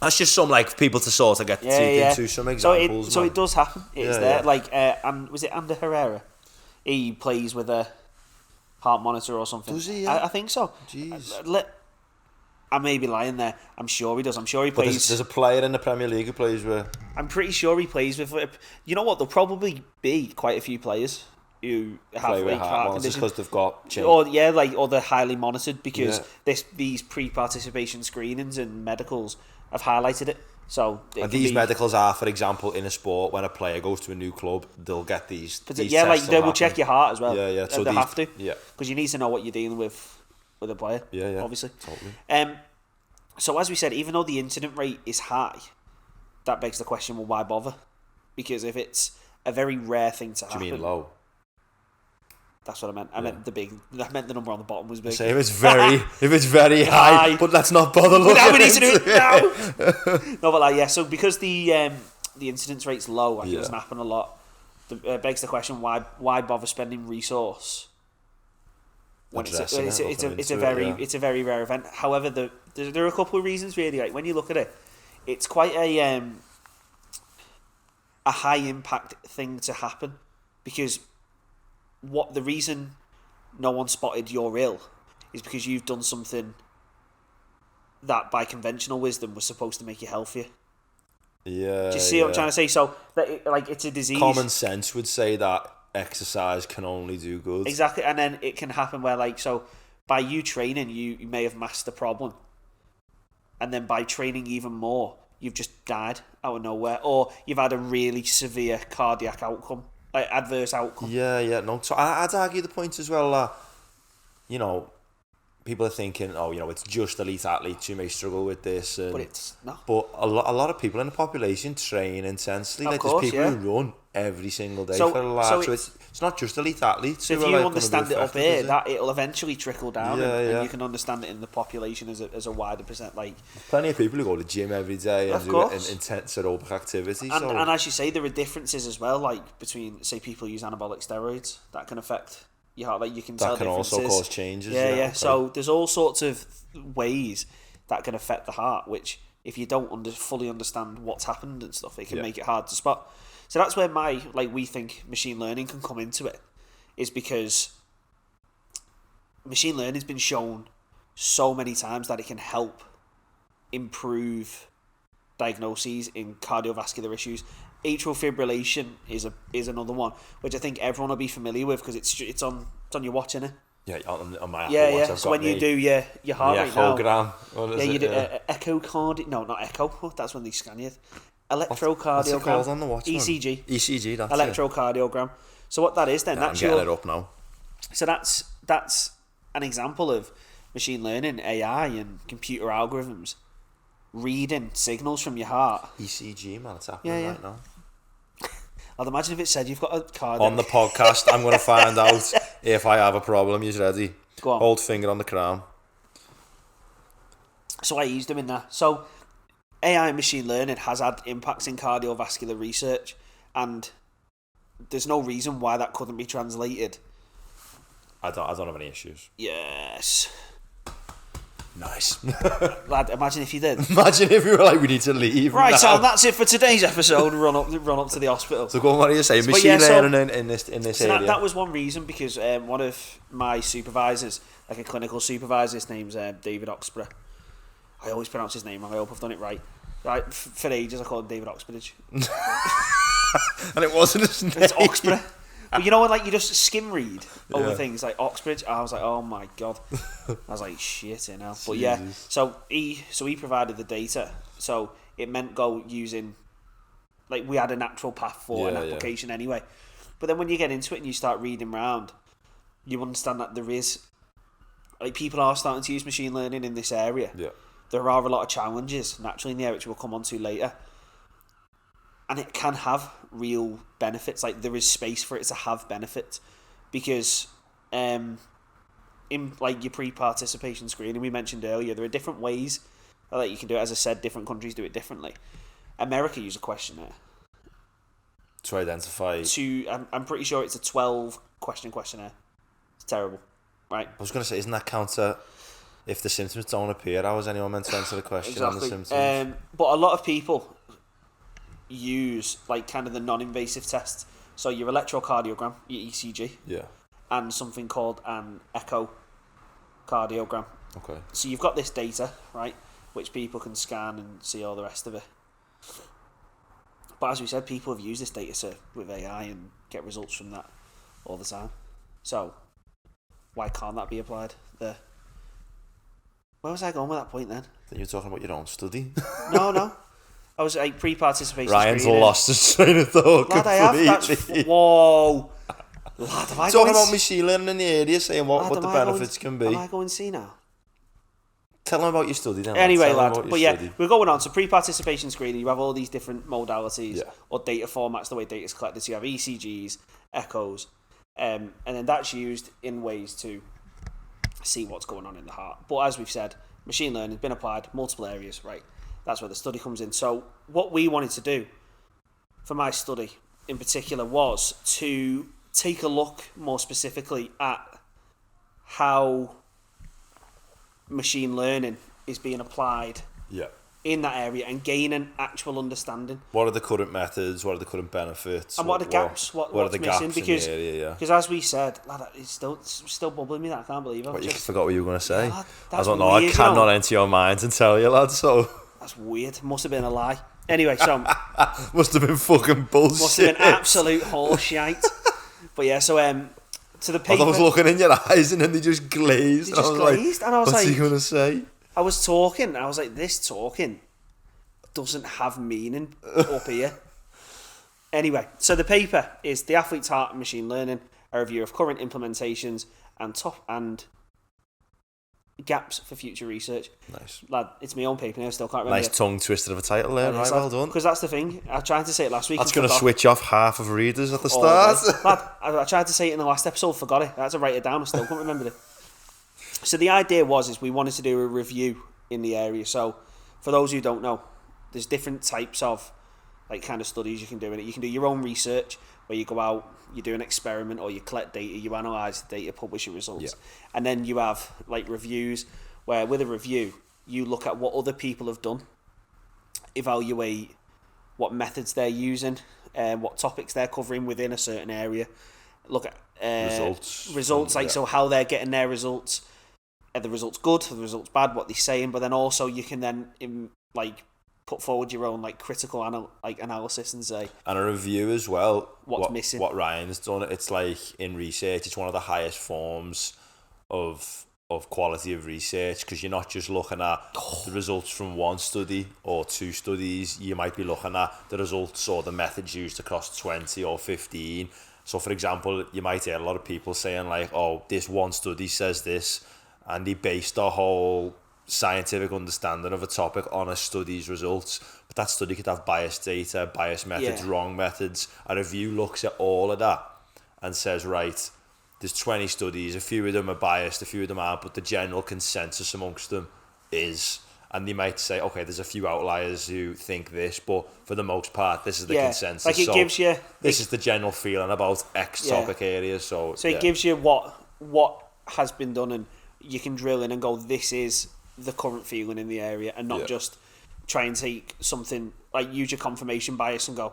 That's just some people to sort of get teeth into, some examples. So it does happen. It's there. Yeah. Was it Ander Herrera? He plays with a heart monitor or something. Does he? Yeah? I think so. Jeez. I may be lying there. I'm sure he does. I'm sure he plays. There's a player in the Premier League who plays with... I'm pretty sure he plays with... You know what? There'll probably be quite a few players who have heart conditions because they've got change. Or they're highly monitored, because these pre-participation screenings and medicals have highlighted it. So these medicals are, for example, in a sport, when a player goes to a new club, they'll get these tests. They will check your heart as well. Yeah. So they have to. Yeah. Because you need to know what you're dealing with a player. Yeah. Obviously. Totally. So as we said, even though the incident rate is high, that begs the question: well, why bother? Because if it's a very rare thing to happen, do you mean low? That's what I ment. I meant the number on the bottom was big. So if it's very high, but let's not bother looking now we need to do into it now. No, but like, yeah, so because the incidence rate's low, like it doesn't happen a lot, begs the question, why bother spending resource when it's a very rare event. However, there are a couple of reasons really. Like when you look at it, it's quite a high impact thing to happen, because the reason no one spotted you're ill is because you've done something that by conventional wisdom was supposed to make you healthier. Yeah. Do you see what I'm trying to say? So it's a disease. Common sense would say that exercise can only do good. Exactly, and then it can happen where by you training, you may have masked the problem, and then by training even more, you've just died out of nowhere, or you've had a really severe cardiac outcome, adverse outcome. Yeah. No, so I'd argue the point as well that, people are thinking, it's just elite athletes who may struggle with this. But it's not. But a lot of people in the population train intensely. Of like course, there's people who run every single day for a large. So it's not just elite athletes. So if you understand it up here, that it'll eventually trickle down, and you can understand it in the population as a wider percent. Like there's plenty of people who go to the gym every day and do intense aerobic activity. And as you say, there are differences as well, like between, say, people who use anabolic steroids that can affect your heart rate. You can tell differences. Also cause changes. Yeah. Okay. So there's all sorts of ways that can affect the heart, which if you don't fully understand what's happened and stuff, it can make it hard to spot. So that's where we think machine learning can come into it, is because machine learning's been shown so many times that it can help improve diagnoses in cardiovascular issues. Atrial fibrillation is another one, which I think everyone will be familiar with because it's on your watch, innit? Yeah, on my Apple Watch. So when you do your heart rate now, you do echocardiogram. No, not echo. That's when they scan you. Electrocardiogram. What's it called on the watch? ECG. ECG. That's electrocardiogram. So what that is then? I'm getting it up now. So that's an example of machine learning, AI, and computer algorithms reading signals from your heart. ECG, man, it's happening right now. I'd imagine if it said you've got a card on the podcast. I'm going to find out if I have a problem. You ready? Go on. Hold finger on the crown. So I used them in that. So AI and machine learning has had impacts in cardiovascular research, and there's no reason why that couldn't be translated. I don't have any issues. Yes. Nice. Lad, imagine if you did. Imagine if we were like, we need to leave. Right, now. so that's it for today's episode. Run up to the hospital. So go on, what do you say? Machine learning in this area. That was one reason, because one of my supervisors, like a clinical supervisor, his name's David Oxborough. I always pronounce his name wrong. I hope I've done it right. Right, for ages I called him David Oxbridge. And it wasn't his name. It's Oxborough. But you know when you just skim read over things like Oxbridge, I was like, oh my god. I was like, shit, hell. But yeah, so he provided the data. So it meant go using, we had a natural path for an application anyway. But then when you get into it and you start reading around, you understand that there is, people are starting to use machine learning in this area. Yeah. There are a lot of challenges naturally in the area, which we'll come on to later. And it can have real benefits. There is space for it to have benefits, because in your pre-participation screening we mentioned earlier, there are different ways that you can do it. As I said, different countries do it differently. America use a questionnaire to identify. I'm pretty sure it's a 12 questionnaire. It's terrible, right? I was going to say, isn't that counter? If the symptoms don't appear, how is anyone meant to answer the question on the symptoms? But a lot of people use kind of the non-invasive tests. So your electrocardiogram, your ECG, and something called an echocardiogram. Okay. So you've got this data, right, which people can scan and see all the rest of it. But as we said, people have used this data with AI and get results from that all the time. So why can't that be applied there? Where was I going with that point then? Then you were talking about your own study. No. I was pre-participation. Ryan's lost his train of thought. Lad, completely. Whoa. Lad, have I talking about machine learning in the area, saying what the benefits can be. Am I going to see now? Tell them about your study then. Anyway, lad, we're going on. So pre-participation screening, you have all these different modalities or data formats, the way data's collected. So you have ECGs, echoes, And then that's used in ways to see what's going on in the heart. But as we've said, machine learning has been applied multiple areas, right? That's where the study comes in. So what we wanted to do for my study in particular was to take a look more specifically at how machine learning is being applied in that area and gain an actual understanding. What are the current methods? What are the current benefits? And what are the gaps? What's are the missing? gaps Because in the area, because as we said, lad, it's still bubbling me that I can't believe it. You forgot what you were going to say. Yeah, lad, I don't know. Weird, I cannot enter your mind and tell you, lad. So that's weird. Must have been a lie. Anyway, so must have been fucking bullshit. Must have been absolute horseshit. But yeah, so to the paper. I was looking in your eyes and then they just glazed. And I was what's like, he going to say? I was talking. I was like, this talking doesn't have meaning up here. Anyway, so the paper is The Athlete's Heart and Machine Learning, a review of current implementations and gaps for future research. Nice. Lad, it's my own paper now, I still can't remember. Nice tongue twister of a title there, right? Well done. Because that's the thing. I tried to say it last week. That's going to switch off half of readers at the start. Lad, I tried to say it in the last episode, forgot it. I had to write it down, I still can't remember it. So the idea is we wanted to do a review in the area. So for those who don't know, there's different types of like kind of studies you can do in it. You can do your own research where you go out, you do an experiment or you collect data, you analyse the data, publish your results. Yeah. And then you have like reviews where with a review, you look at what other people have done, evaluate what methods they're using, what topics they're covering within a certain area, look at results like so how they're getting their results. Are the results good? Are the results bad? What they're saying, but then also you can then put forward your own like critical analysis and say. And a review as well. What's missing? What Ryan's done. It's like in research, it's one of the highest forms of quality of research because you're not just looking at the results from one study or two studies. You might be looking at the results or the methods used across 20 or 15. So, for example, you might hear a lot of people saying like, "Oh, this one study says this." And they based their whole scientific understanding of a topic on a study's results. But that study could have biased data, biased methods, wrong methods. A review looks at all of that and says, right, there's 20 studies, a few of them are biased, a few of them aren't, but the general consensus amongst them is... And they might say, okay, there's a few outliers who think this, but for the most part, this is the consensus. Like it gives you... This is the general feeling about X topic areas. So it gives you what has been done and you can drill in and go, this is the current feeling in the area and not just try and take something, like use your confirmation bias and go,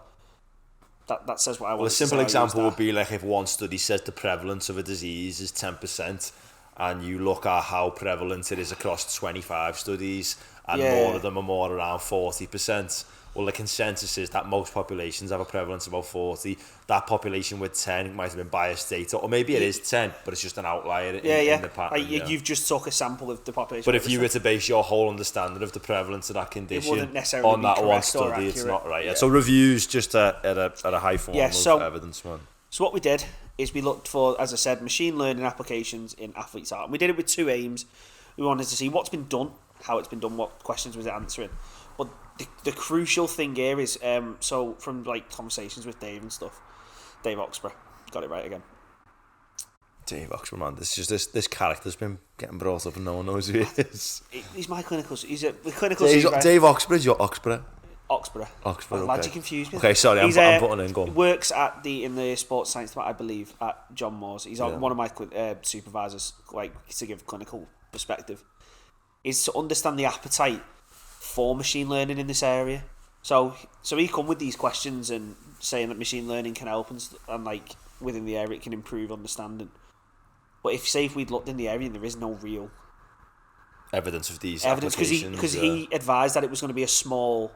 that says what I want. Well, a simple example would be like if one study says the prevalence of a disease is 10% and you look at how prevalent it is across 25 studies and more of them are more around 40%. Well, the consensus is that most populations have a prevalence of about 40. That population with 10 might have been biased data, or maybe it is 10, but it's just an outlier in the pattern. You've just took a sample of the population. But if you were to base your whole understanding of the prevalence of that condition on that one study, it's not right. Yeah. So reviews just at a high form of evidence, man. So what we did is we looked for, as I said, machine learning applications in athlete's art. And we did it with two aims. We wanted to see what's been done, how it's been done, what questions was it answering. But the crucial thing here is, so from like conversations with Dave and stuff, Dave Oxborough, got it right again. Dave Oxborough, man, this character's been getting brought up and no one knows who he is. He's my clinical. He's a clinical. Dave Oxborough is your Oxborough. Oxborough. Okay. Lad, you confused me. Okay, sorry, I'm putting in. Go on. Works in the sports science department, I believe, at John Moores. He's one of my supervisors, like to give clinical perspective. Is to understand the appetite for machine learning in this area. So he come with these questions and saying that machine learning can help and like within the area it can improve understanding. But if we'd looked in the area and there is no real evidence of these applications, because he advised that it was going to be a small,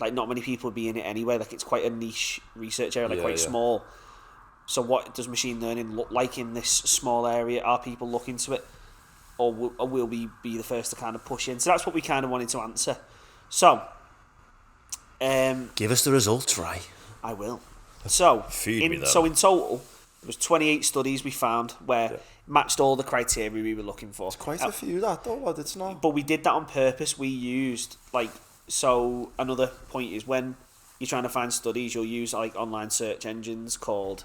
like not many people would be in it anyway. Like it's quite a niche research area, like quite small. So what does machine learning look like in this small area? Are people looking to it? Or will we be the first to kind of push in? So that's what we kind of wanted to answer. So, give us the results, right? I will. So, in total, there was 28 studies we found where matched all the criteria we were looking for. It's quite a few, that though, but it's not. But we did that on purpose. We used so another point is when you're trying to find studies, you'll use like online search engines called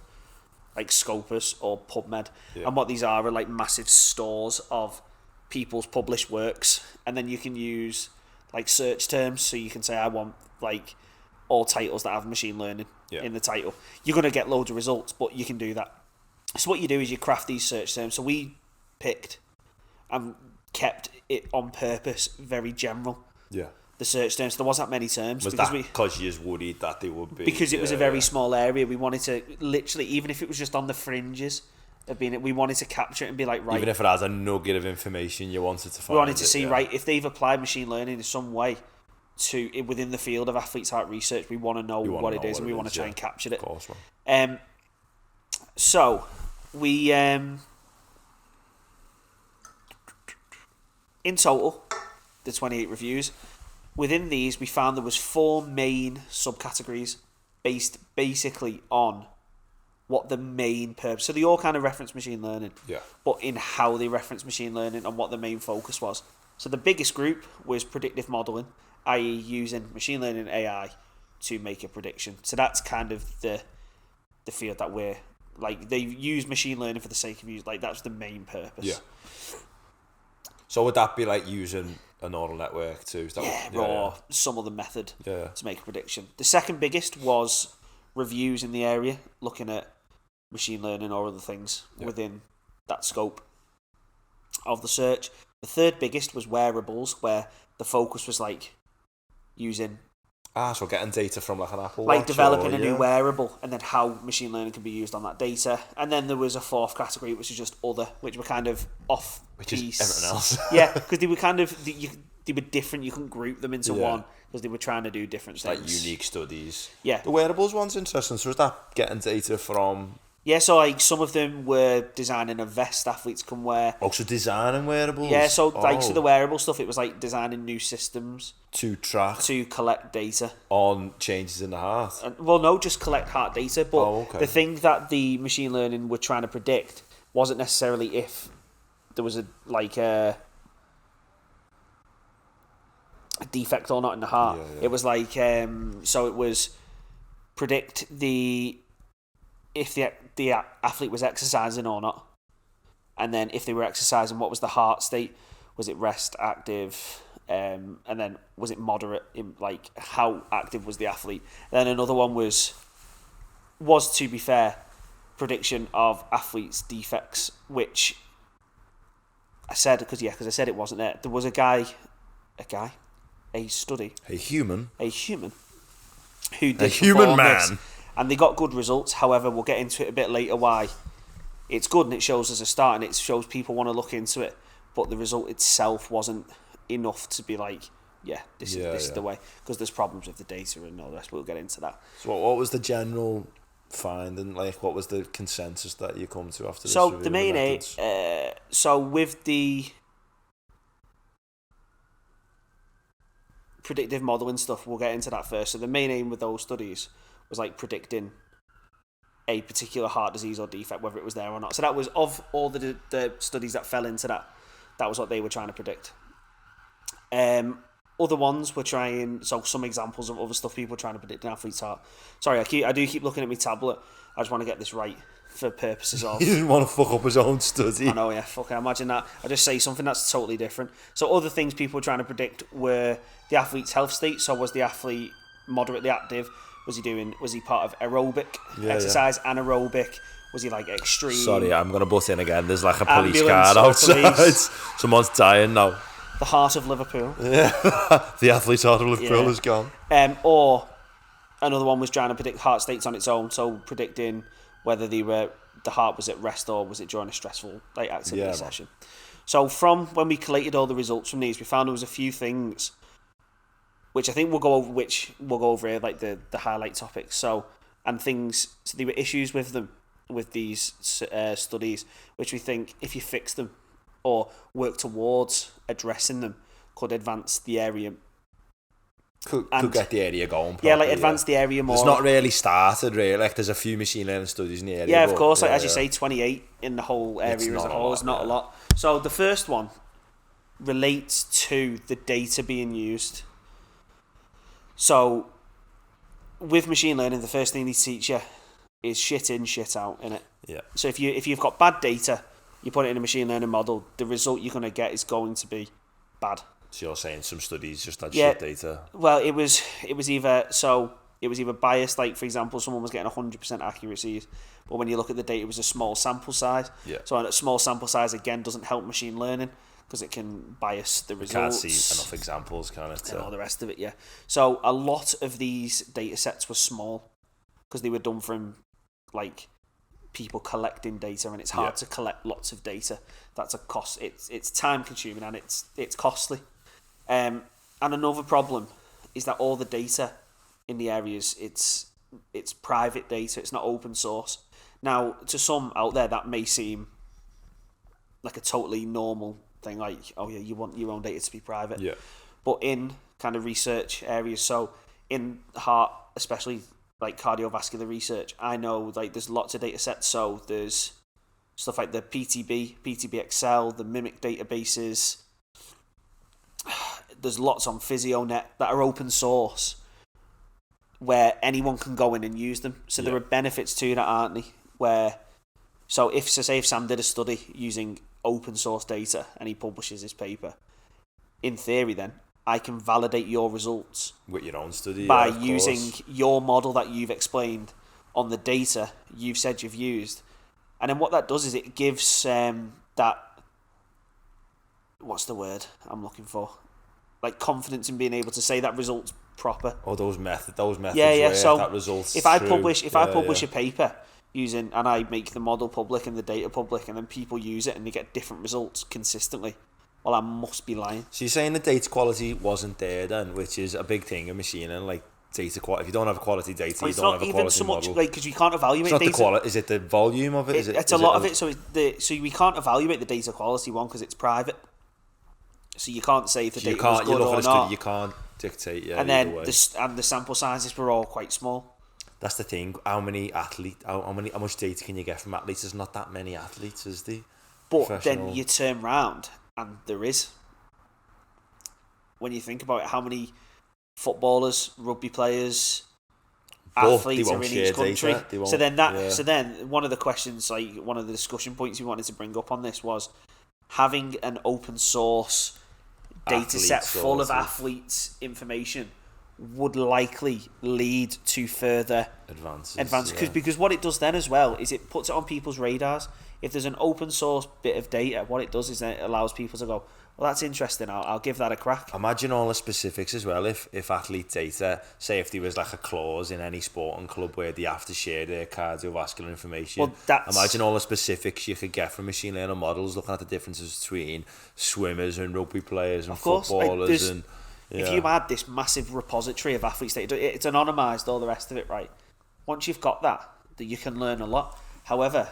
like Scopus or PubMed, and what these are like massive stores of people's published works, and then you can use like search terms, so you can say I want like all titles that have machine learning in the title. You're going to get loads of results, but you can do that. So what you do is you craft these search terms. So we picked and kept it on purpose very general. Yeah. The search terms. There wasn't that many terms. Was because you was worried that they would be? Because it was a very small area. We wanted to literally, even if it was just on the fringes of being, we wanted to capture it and be like, right. Even if it has a nugget of information you wanted to find. We wanted to see, right, if they've applied machine learning in some way to within the field of athlete's heart research, we want to know what it is, and we want to try and capture it. Of course, man. So we in total, the 28 reviews. Within these, we found there was 4 main subcategories based basically on what the main purpose. So they all kind of reference machine learning, but in how they reference machine learning and what the main focus was. So the biggest group was predictive modeling, i.e. using machine learning AI to make a prediction. So that's kind of the field that we're like, they use machine learning for the sake of use, like that's the main purpose. Yeah. So would that be like using a neural network too? Or some other method to make a prediction. The second biggest was reviews in the area, looking at machine learning or other things within that scope of the search. The third biggest was wearables, where the focus was like using so getting data from like an Apple Watch, like developing a new wearable, and then how machine learning can be used on that data. And then there was a fourth category, which was just other, which were kind of off which is everything else. because they were kind of they were different. You couldn't group them into one because they were trying to do different things, like unique studies. The wearables one's interesting. So is that getting data from? Yeah, so like some of them were designing a vest athletes can wear. Oh, so designing wearables? Yeah, so so the wearable stuff, it was like designing new systems to track, to collect data on changes in the heart. Well, no, just collect heart data. But the thing that the machine learning were trying to predict wasn't necessarily if there was a defect or not in the heart. It was like so it was predict if the athlete was exercising or not, and then if they were exercising, what was the heart state? Was it rest, active, and then was it moderate? In like how active was the athlete? Then another one was to be fair, prediction of athletes' defects, which I said because I said it wasn't there. There was a human who did a human man. This, and they got good results. However, we'll get into it a bit later why it's good, and it shows as a start, and it shows people want to look into it. But the result itself wasn't enough to be like, this is the way, because there's problems with the data and all the rest. We'll get into that. So what was the general finding? Like, what was the consensus that you come to after this? So the main aim, so with the predictive modelling stuff, we'll get into that first. So the main aim with those studies was like predicting a particular heart disease or defect, whether it was there or not. So that was, of all the studies that fell into that was what they were trying to predict. Other ones were trying, so some examples of other stuff people were trying to predict in athlete's heart. Sorry, I do keep looking at my tablet. I just want to get this right for purposes of... He didn't want to fuck up his own study. I know, imagine that. I just say something that's totally different. So other things people were trying to predict were the athlete's health state. So was the athlete moderately active? Was he part of aerobic exercise, anaerobic? Was he like extreme? Sorry, I'm going to butt in again. There's like a police car outside. Someone's dying now. The heart of Liverpool. Yeah. The athlete's heart of Liverpool is gone. Or another one was trying to predict heart states on its own. So predicting whether the heart was at rest or was it during a stressful activity session. So from when we collated all the results from these, we found there was a few things which I think we'll go over here, like the highlight topics. So there were issues with them, with these studies, which we think if you fix them or work towards addressing them, could advance the area. Could get the area going properly. Yeah, like advance the area more. It's not really started, really. Like there's a few machine learning studies in the area. Yeah, of course. As you say, 28 in the whole area as a whole is not a lot. So the first one relates to the data being used. So with machine learning, the first thing they teach you is shit in, shit out, innit? Yeah. So if you've got bad data, you put it in a machine learning model, the result you're going to get is going to be bad. So you're saying some studies just had shit data? Well, it was either biased, like for example, someone was getting 100% accuracies, but when you look at the data, it was a small sample size. Yeah. So a small sample size again doesn't help machine learning because it can bias the results. Can't see enough examples, can it? And all the rest of it, yeah. So a lot of these data sets were small because they were done from like people collecting data, and it's hard to collect lots of data. That's a cost. It's time consuming and it's costly. And another problem is that all the data in the areas it's private data. It's not open source. Now, to some out there, that may seem like a totally normal thing. Like, oh yeah, you want your own data to be private. Yeah. But in kind of research areas, so in heart, especially like cardiovascular research, I know like there's lots of data sets. So there's stuff like the PTB Excel, the Mimic databases. There's lots on PhysioNet that are open source where anyone can go in and use them. So there are benefits to that, aren't they? So if Sam did a study using open source data and he publishes his paper, in theory then, I can validate your results with your own study by using your model that you've explained on the data you've said you've used. And then what that does is it gives that, what's the word I'm looking for? Like confidence in being able to say that result's proper. Oh, those methods. Yeah. So that results. If I publish a paper using, and I make the model public and the data public, and then people use it and they get different results consistently, well, I must be lying. So you're saying the data quality wasn't there then, which is a big thing in machine and like data quality. If you don't have quality data, you don't have a quality model. It's not even so much like because you can't evaluate it's not data. The quality. Is it the volume of it? It's a lot of it. So we can't evaluate the data quality one because it's private. So you can't say if the data was good or not. You can't dictate. Yeah. And then the sample sizes were all quite small. That's the thing. How much data can you get from athletes? There's not that many athletes, is there? But then you turn round and there is. When you think about it, how many footballers, rugby players, athletes are in each country. So then one of the questions, like one of the discussion points we wanted to bring up on this was having an open source data set full of athletes' information would likely lead to further advances. Because what it does then as well is it puts it on people's radars. If there's an open source bit of data, what it does is it allows people to go, well, that's interesting, I'll give that a crack. Imagine all the specifics as well. If athlete data, say if there was like a clause in any sporting club where they have to share their cardiovascular information, imagine all the specifics you could get from machine learning models, looking at the differences between swimmers and rugby players and footballers. If you had this massive repository of athletes data, it's anonymised, all the rest of it, right? Once you've got that you can learn a lot. However,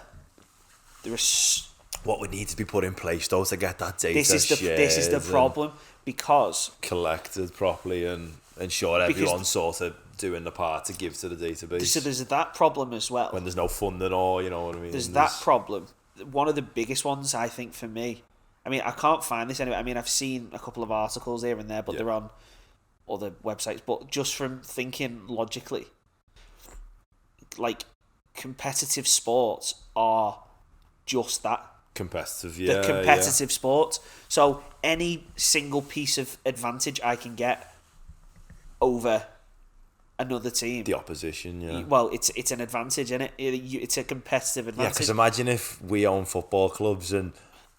there is... What would need to be put in place though to get that data This is the problem, because collected properly and ensure everyone's sort of doing the part to give to the database. So there's that problem as well. When there's no funding, or you know what I mean. There's that problem. One of the biggest ones, I think, for me. I mean, I can't find this anyway. I mean, I've seen a couple of articles here and there, but they're on other websites. But just from thinking logically, like competitive sports are just that. Competitive sports. So any single piece of advantage I can get over another team, the opposition, well, it's an advantage, isn't it? It's a competitive advantage. Yeah, because imagine if we own football clubs and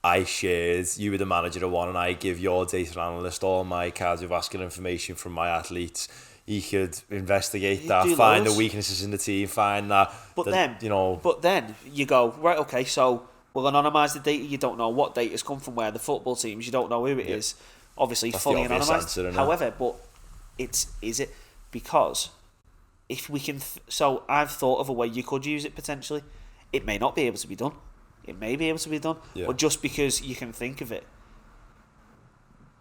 I shared, you were the manager of one, and I give your data analyst all my cardiovascular information from my athletes. He could investigate that, find the weaknesses in the team, find that. But then you go, right, okay, so we'll anonymise the data. You don't know what data's come from where, the football teams, you don't know who it is. Obviously, that's fully anonymised. However, but is it? Because if we can... So I've thought of a way you could use it potentially. It may not be able to be done. It may be able to be done. Yeah. But just because you can think of it,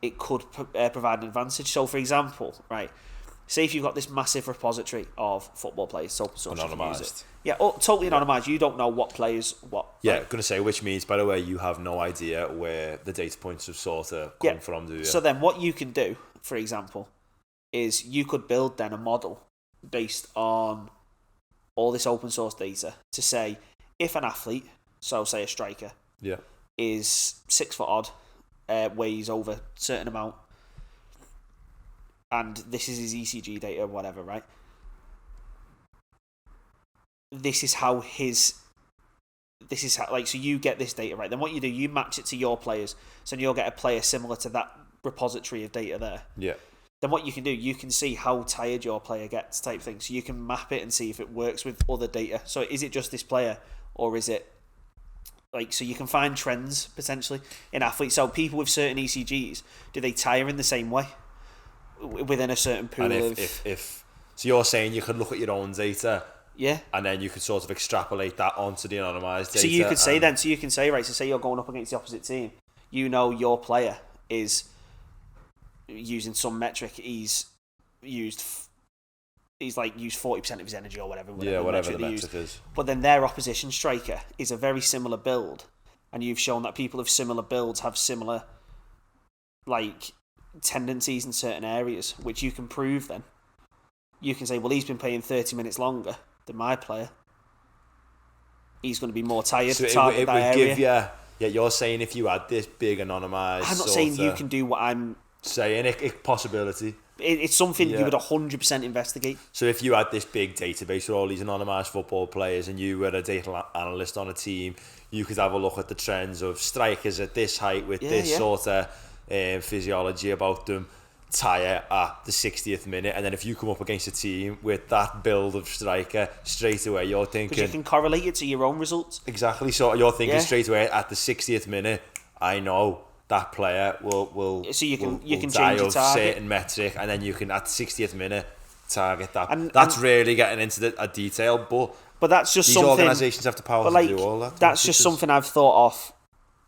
it could provide an advantage. So, for example, right, say if you've got this massive repository of football players, so anonymised. Yeah, totally anonymised. You don't know what players, what... Yeah, I'm going to say, which means, by the way, you have no idea where the data points have sort of come from, do you? So then what you can do, for example, is you could build then a model based on all this open source data to say if an athlete, so say a striker, is 6 foot odd, weighs over a certain amount, and this is his ECG data, whatever, right? This is how, so you get this data, right? Then what you do, you match it to your players, so you'll get a player similar to that repository of data there. Yeah. Then what you can do, you can see how tired your player gets, type thing. So you can map it and see if it works with other data. So is it just this player, or is it so you can find trends potentially in athletes. So people with certain ECGs, do they tire in the same way within a certain pool? And if so, you're saying you could look at your own data, and then you could sort of extrapolate that onto the anonymized data. So you could say right. So say you're going up against the opposite team, your player is using some metric, he's used 40% of his energy or whatever the metric is. But then their opposition striker is a very similar build, and you've shown that people of similar builds have similar tendencies in certain areas, which you can prove. Then you can say, well, he's been playing 30 minutes longer than my player, he's going to be more tired to target that area. You're saying if you had this big anonymized, I'm not saying you can do what I'm saying, it possibility. It's something you would 100% investigate. So if you had this big database with all these anonymised football players and you were a data analyst on a team, you could have a look at the trends of strikers at this height with this sort of physiology about them, tire at the 60th minute, and then if you come up against a team with that build of striker, straight away you're thinking... Because you can correlate it to your own results. Exactly, so you're thinking straight away at the 60th minute, I know that player will so you can change your target, certain metric, and then you can at the 60th minute target that. That's really getting into a detail, but that's just these something organisations have the power to do all that. That's just something I've thought of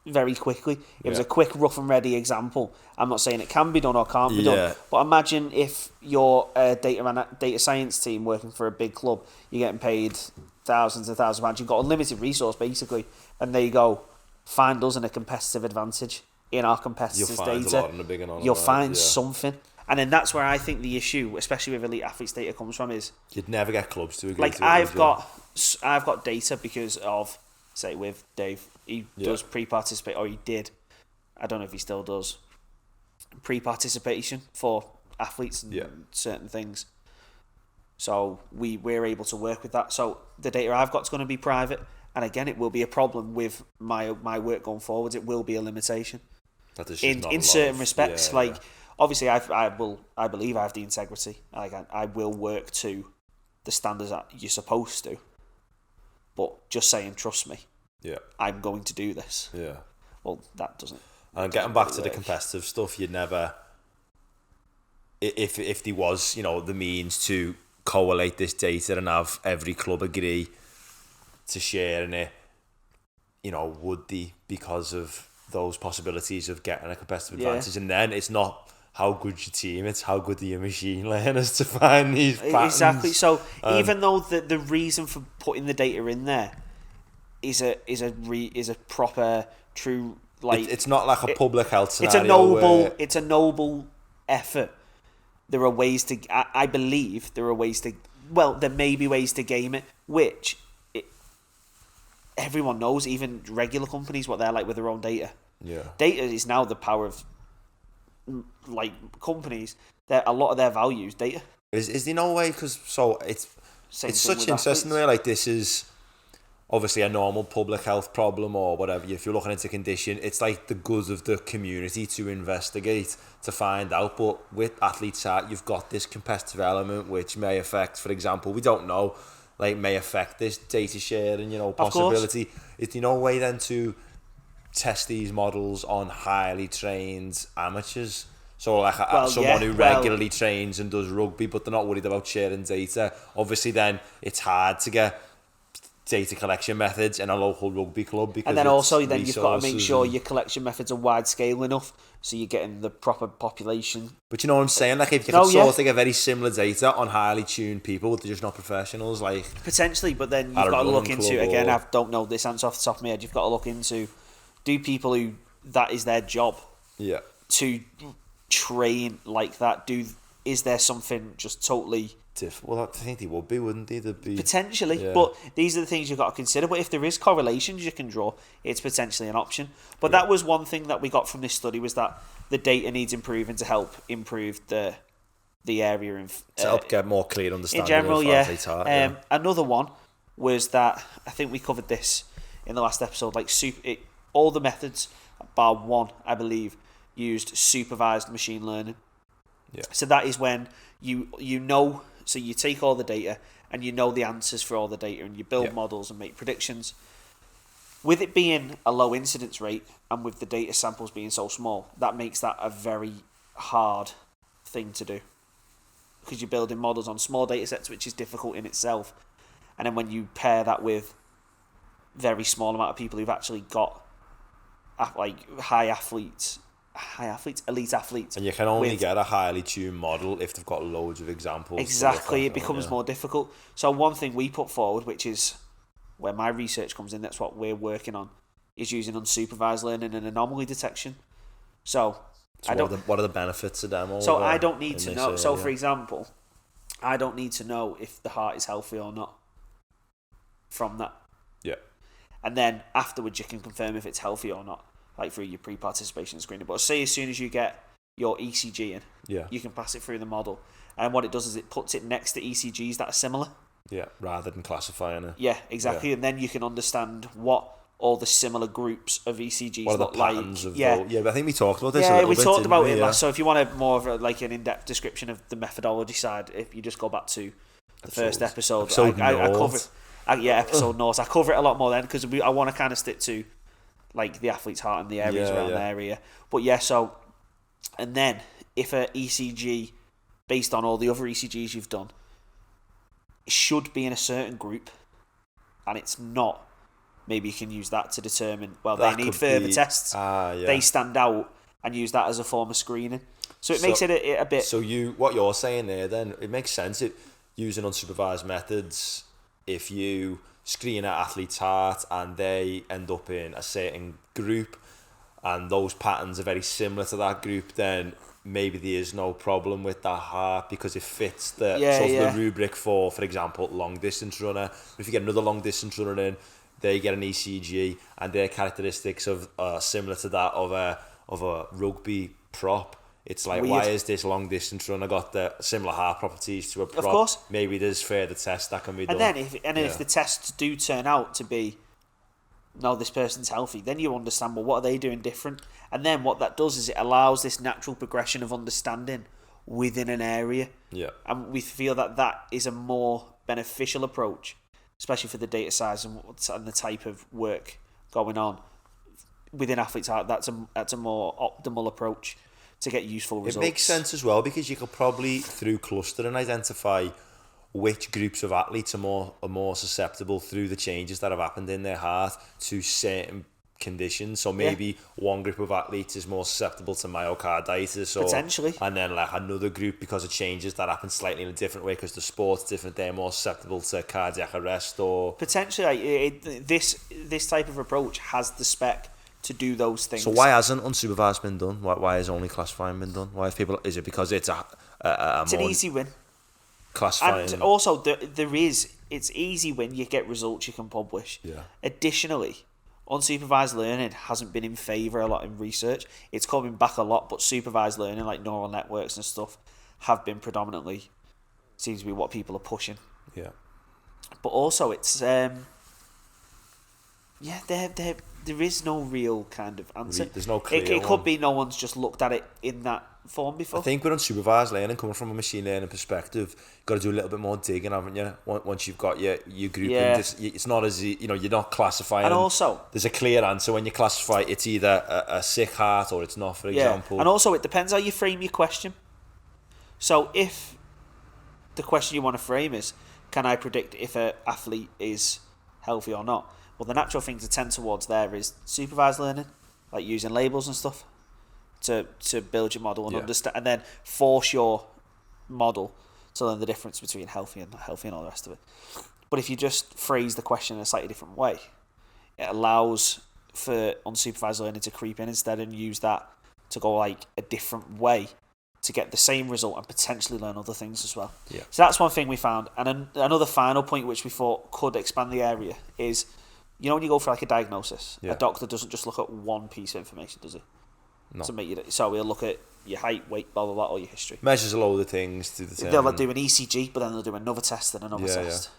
very quickly. It was a quick rough and ready example. I'm not saying it can be done or can't be done, but imagine if you're a data science team working for a big club, you're getting paid thousands of £1,000, you've got a limited resource basically, and there you go, find us in a competitive advantage in our competitors' data. You'll find something. And then that's where I think the issue, especially with elite athletes data, comes from is you'd never get clubs to agree. I've got data because of, say, with Dave, he does pre-participate, or he did, I don't know if he still does, pre-participation for athletes and certain things. So we're able to work with that. So the data I've got is going to be private, and again, it will be a problem with my work going forwards. It will be a limitation in certain respects. Obviously, I believe I have the integrity. I will work to the standards that you're supposed to. But just saying, trust me, I'm going to do this. Yeah. Well, that doesn't. And getting back to the competitive stuff, you'd never, if there was, the means to collate this data and have every club agree to share in it, would they, because of those possibilities of getting a competitive advantage? And then it's not how good's your team, it's how good are your machine learners to find these patterns. Exactly. So even though the reason for putting the data in there is a proper, true, it's not like a public health scenario. It's a noble effort. There are ways to. I believe there are ways to. Well, there may be ways to game it, which everyone knows, even regular companies, what they're like with their own data. Yeah. Data is now the power of companies. That a lot of their values data. Is there no way? Because it's such an interesting way. This is obviously a normal public health problem or whatever. If you're looking into condition, it's like the good of the community to investigate, to find out. But with athletes, you've got this competitive element which may affect, for example, we don't know, may affect this data sharing, possibility. Is there no way then to test these models on highly trained amateurs? So someone who regularly trains and does rugby, but they're not worried about sharing data. Obviously then it's hard to get data collection methods in a local rugby club, because and then also you've got to make sure your collection methods are wide scale enough so you're getting the proper population. But you know what I'm saying? If you could sort of get very similar data on highly tuned people, but they're just not professionals, potentially. But then you've got to look into, again, I don't know this answer off the top of my head, you've got to look into, do people who that is their job to train like that, is there something just totally Well, I think they would be, wouldn't they? Potentially, but these are the things you've got to consider. But if there is correlations you can draw, it's potentially an option. But that was one thing that we got from this study, was that the data needs improving to help improve the area and to help get more clear understanding in general. of athletes' heart. Another one was that, I think we covered this in the last episode. Like all the methods, bar one, I believe, used supervised machine learning. Yeah. So that is when you know. So you take all the data and you know the answers for all the data, and you build models and make predictions. With it being a low incidence rate and with the data samples being so small, that makes that a very hard thing to do, because you're building models on small data sets, which is difficult in itself. And then when you pair that with very small amount of people who've actually got like elite athletes. And you can only get a highly tuned model if they've got loads of examples. Exactly, it becomes more difficult. So one thing we put forward, which is where my research comes in, that's what we're working on, is using unsupervised learning and anomaly detection. So what are the benefits of them? So I don't need to know. So for example, I don't need to know if the heart is healthy or not from that. Yeah. And then afterwards you can confirm if it's healthy or not, like through your pre-participation screening. But say as soon as you get your ECG in, you can pass it through the model. And what it does is it puts it next to ECGs that are similar. Yeah, rather than classifying it. Yeah, exactly. Yeah. And then you can understand what all the similar groups of ECGs look like. But I think we talked about this a little bit. Yeah, we talked about it last. So if you want more of like an in-depth description of the methodology side, if you just go back to the first episode. I cover it. Episode notes. I cover it a lot more then, because I want to kind of stick to like the athlete's heart and the areas around the area. But and then if a ECG, based on all the other ECGs you've done, should be in a certain group, and it's not, maybe you can use that to determine, they need further tests. They stand out, and use that as a form of screening. So it makes it a bit... So what you're saying there then, it makes sense. Using unsupervised methods, if you screen an athlete's heart and they end up in a certain group and those patterns are very similar to that group, then maybe there is no problem with that heart because it fits the rubric for example, long distance runner. If you get another long distance runner in, they get an ECG and their characteristics of similar to that of a rugby prop. It's like, why is this long distance runner got the similar heart properties to a prop? Of course. Maybe there's further tests that can be done. And then if the tests do turn out to be, no, this person's healthy, then you understand, well, what are they doing different? And then what that does is it allows this natural progression of understanding within an area. Yeah. And we feel that is a more beneficial approach, especially for the data size and the type of work going on within athletes' heart. That's a more optimal approach to get useful results. It makes sense as well, because you could probably, through clustering, identify which groups of athletes are more susceptible through the changes that have happened in their heart to certain conditions. So maybe one group of athletes is more susceptible to myocarditis, potentially, and then like another group, because of changes that happen slightly in a different way because the sport's different, they're more susceptible to cardiac arrest or potentially. This type of approach has the spec to do those things. So why hasn't unsupervised been done? Why has only classifying been done? Why have people? Is it because it's it's an easy win? Classifying, and also it's easy when you get results you can publish. Yeah. Additionally, unsupervised learning hasn't been in favour a lot in research. It's coming back a lot, but supervised learning, like neural networks and stuff, have been predominantly, seems to be what people are pushing. Yeah. But also it's there is no real kind of answer. There's no clear it could be no one's just looked at it in that form before. I think with unsupervised learning, coming from a machine learning perspective, you've got to do a little bit more digging, haven't you? Once you've got your grouping, it's not as you're not classifying. And also, there's a clear answer when you classify. It's either a sick heart or it's not, for example. And also, it depends how you frame your question. So if the question you want to frame is, can I predict if an athlete is healthy or not? Well, the natural thing to tend towards there is supervised learning, like using labels and stuff to build your model and understand, and then force your model to learn the difference between healthy and not healthy and all the rest of it. But if you just phrase the question in a slightly different way, it allows for unsupervised learning to creep in instead and use that to go like a different way to get the same result and potentially learn other things as well. Yeah. So that's one thing we found. And another final point which we thought could expand the area is, you know, when you go for like a diagnosis, a doctor doesn't just look at one piece of information, does he? No. To make you, so we'll look at your height, weight, blah blah blah, or your history. Measures a load of things to determine. They'll do an ECG, but then they'll do another test and another test.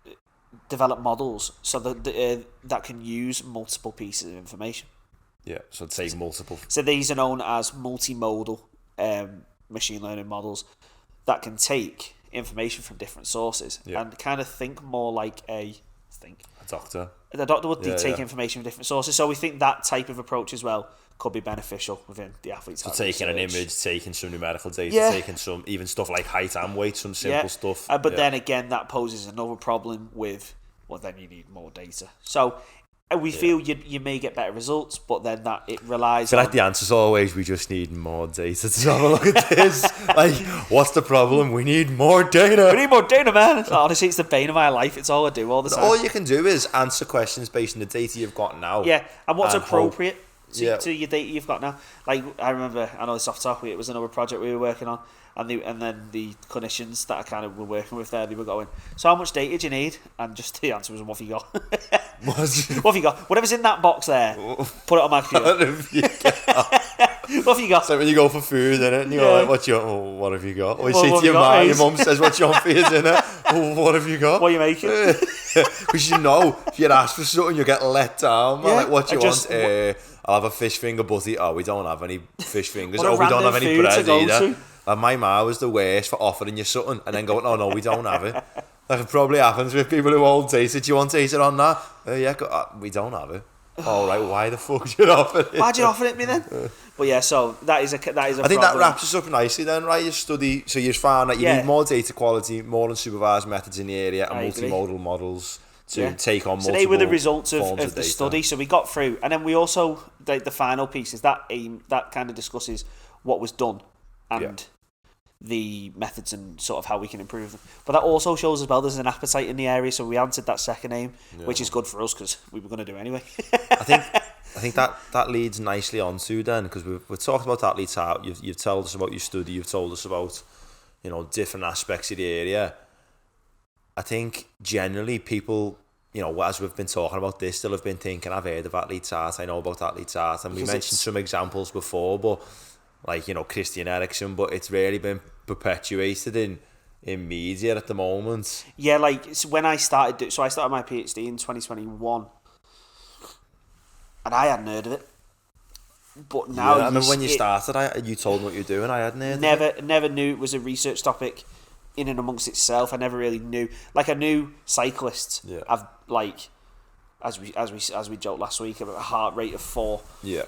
Yeah. Develop models so that that can use multiple pieces of information. Yeah, so take multiple. So these are known as multimodal machine learning models that can take information from different sources and kind of think more like a doctor. The doctor would take information from different sources. So we think that type of approach as well could be beneficial within the athlete's So taking an image, taking some numerical data, taking some even stuff like height and weight, some simple stuff. But then again, that poses another problem with, well, then you need more data. So we feel you may get better results, but then that it relies on... like the answer's always, we just need more data to have a look at this. Like, what's the problem? We need more data. We need more data, man. Honestly, it's the bane of my life. It's all I do all the time. All you can do is answer questions based on the data you've got now. Yeah, and what's appropriate to your data you've got now. Like, I remember, I know this off topic, it was another project we were working on, and then the clinicians that I kind of were working with there, they were going, so how much data do you need? And just the answer was, what have you got? What have you got? Whatever's in that box there, put it on my computer. What have you got? So when you go for food, innit, and you're like, what have you got? Or you say to your mum, your mum says, what you want for your dinner? What have you got? What are you making? Because you know, if you ask for something, you get let down. Man. Like, what do you want? I'll have a fish finger butty. Oh, we don't have any fish fingers. Oh, we don't have any bread either. And my ma was the worst for offering you something and then going, oh no, we don't have it. That probably happens with people who won't taste it. Do you want to taste it on that? We don't have it. All right, why the fuck did you offer it? Why'd you offer it me then? But yeah, so that is a I think that wraps us up nicely then, right? You study, so you found that you need more data quality, more unsupervised methods in the area, and multimodal models to take on multiple. So they were the results of the study. So we got through, and then we also the final piece is that kind of discusses what was done and the methods and sort of how we can improve them. But that also shows as well there's an appetite in the area, so we answered that second aim, which is good for us because we were going to do it anyway. I think that leads nicely on to then, because we've talked about athletes out. You've told us about your study. You've told us about different aspects of the area. I think generally people, as we've been talking about this, still have been thinking, I've heard of athletes art. I know about athletes art, and we mentioned some examples before, but like Christian Eriksen, but it's really been perpetuated in media at the moment. Yeah, like when I started my PhD in 2021. And I hadn't heard of it. But now... I remember when you started, you told me what you were doing, I hadn't heard of it. Never knew it was a research topic in and amongst itself. I never really knew. Like, I knew cyclists have, like, as we joked last week, about a heart rate of 4. Yeah.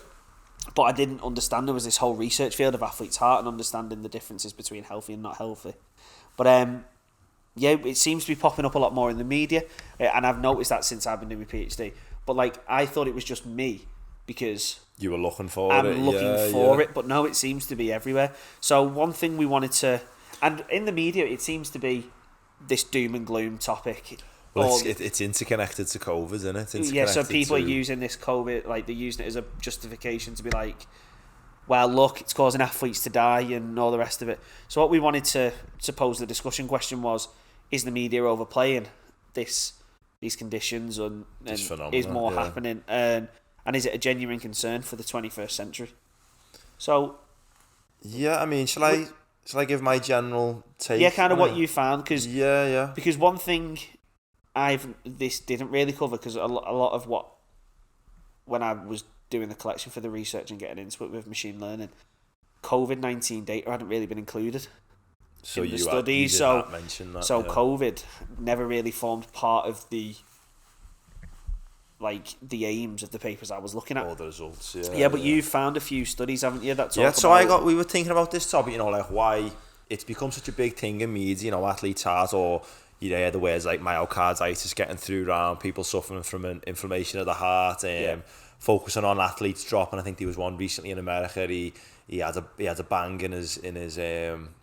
But I didn't understand there was this whole research field of athlete's heart and understanding the differences between healthy and not healthy. But, it seems to be popping up a lot more in the media. And I've noticed that since I've been doing my PhD. But like, I thought it was just me because you were looking for it, but no, it seems to be everywhere. So one thing we wanted to, and in the media, it seems to be this doom and gloom topic. Well, it's interconnected to COVID, isn't it? So people are using this COVID, like they're using it as a justification to be like, well, look, it's causing athletes to die and all the rest of it. So what we wanted to pose the discussion question was, is the media overplaying these conditions and is more happening and is it a genuine concern for the 21st century? So I mean, shall I give my general take? Kind of what you found, because because one thing this didn't really cover, because a lot of what, when I was doing the collection for the research and getting into it with machine learning, COVID-19 data hadn't really been included. So in the studies, mention that. So COVID never really formed part of the aims of the papers I was looking at. All the results, but you've found a few studies, haven't you? We were thinking about this topic, like why it's become such a big thing in media, athletes heart, or the words like myocarditis getting through around, people suffering from an inflammation of the heart, focusing on athletes dropping. I think there was one recently in America. He had a bang in his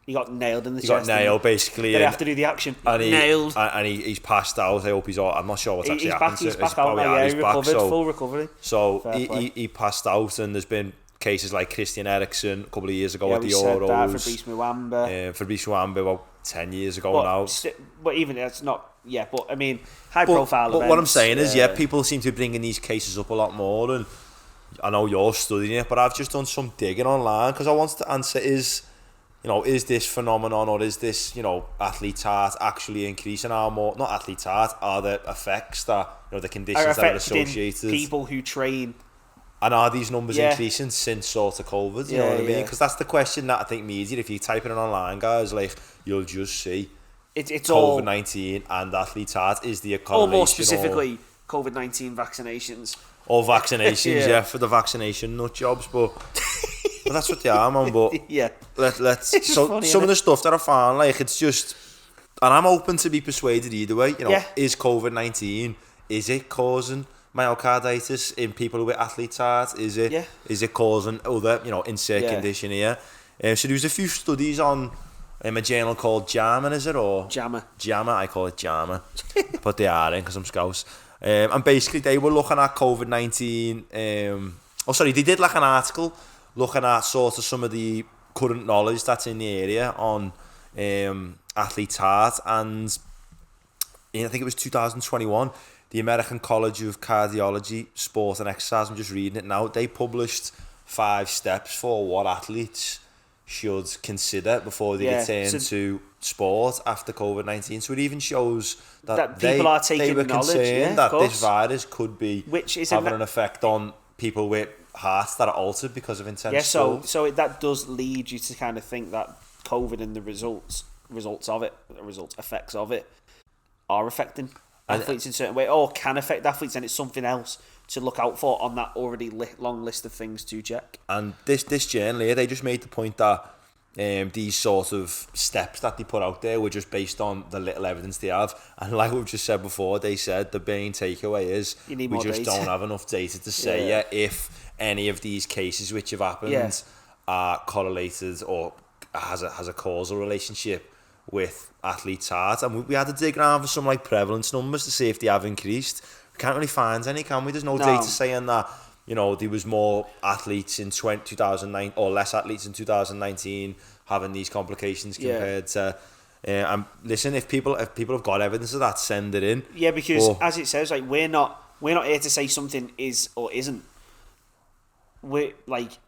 he got nailed in the chest. He got nailed basically. Did he have to do the action? Nailed. And he's passed out. I hope he's all. I'm not sure what's actually happened. He's back out. He recovered, full recovery. So he passed out, and there's been cases like Christian Eriksen a couple of years ago at the we said Euros. that, Fabrice Muamba. Fabrice Muamba about 10 years ago now. But even that's not. Yeah, but I mean, high-profile events. But what I'm saying is, people seem to be bringing these cases up a lot more, and I know you're studying it, but I've just done some digging online because I wanted to answer is this phenomenon, or is this, athlete's heart actually increasing? Not athlete's heart, are the effects that, the conditions that are associated? People who train. And are these numbers increasing since sort of COVID? You know what I mean? Because that's the question that I think media, if you type it in online, guys, like, you'll just see it's COVID-19 and athlete's heart is the correlation. Or more specifically, COVID-19 vaccinations. Or vaccinations, for the vaccination nut jobs, but that's what they are, man. But let's so some of the stuff that I found, like, it's just, and I'm open to be persuaded either way. Is COVID-19, is it causing myocarditis in people with athlete's heart? Is it causing other insert condition here? So there was a few studies on a journal called JAMA, is it, or JAMA? I call it JAMA. Put the R in because I'm Scouse. And basically they were looking at COVID-19. They did like an article looking at sort of some of the current knowledge that's in the area on athlete's heart, and I think it was 2021. The American College of Cardiology, Sport and Exercise, I'm just reading it now, they published 5 steps for what athletes should consider before they return to sport after COVID-19. So it even shows that people are taking they were concerned that this virus could be having an effect on people with hearts that are altered because of intense sport. So that does lead you to kind of think that COVID and the effects of it are affecting athletes in a certain way, or can affect athletes, and it's something else to look out for on that already long list of things to check. And this journal here, they just made the point that these sort of steps that they put out there were just based on the little evidence they have, and like we've just said before, they said the main takeaway is we just don't have enough data to say if any of these cases which have happened are correlated or has a causal relationship with athlete's heart. And we had to dig around for some like prevalence numbers to see if they have increased. We can't really find any, can we? There's no data saying that there was more athletes in 2009 or less athletes in 2019 having these complications compared to. And listen, if people have got evidence of that, send it in. Yeah, because as it says, like we're not here to say something is or isn't. We're like,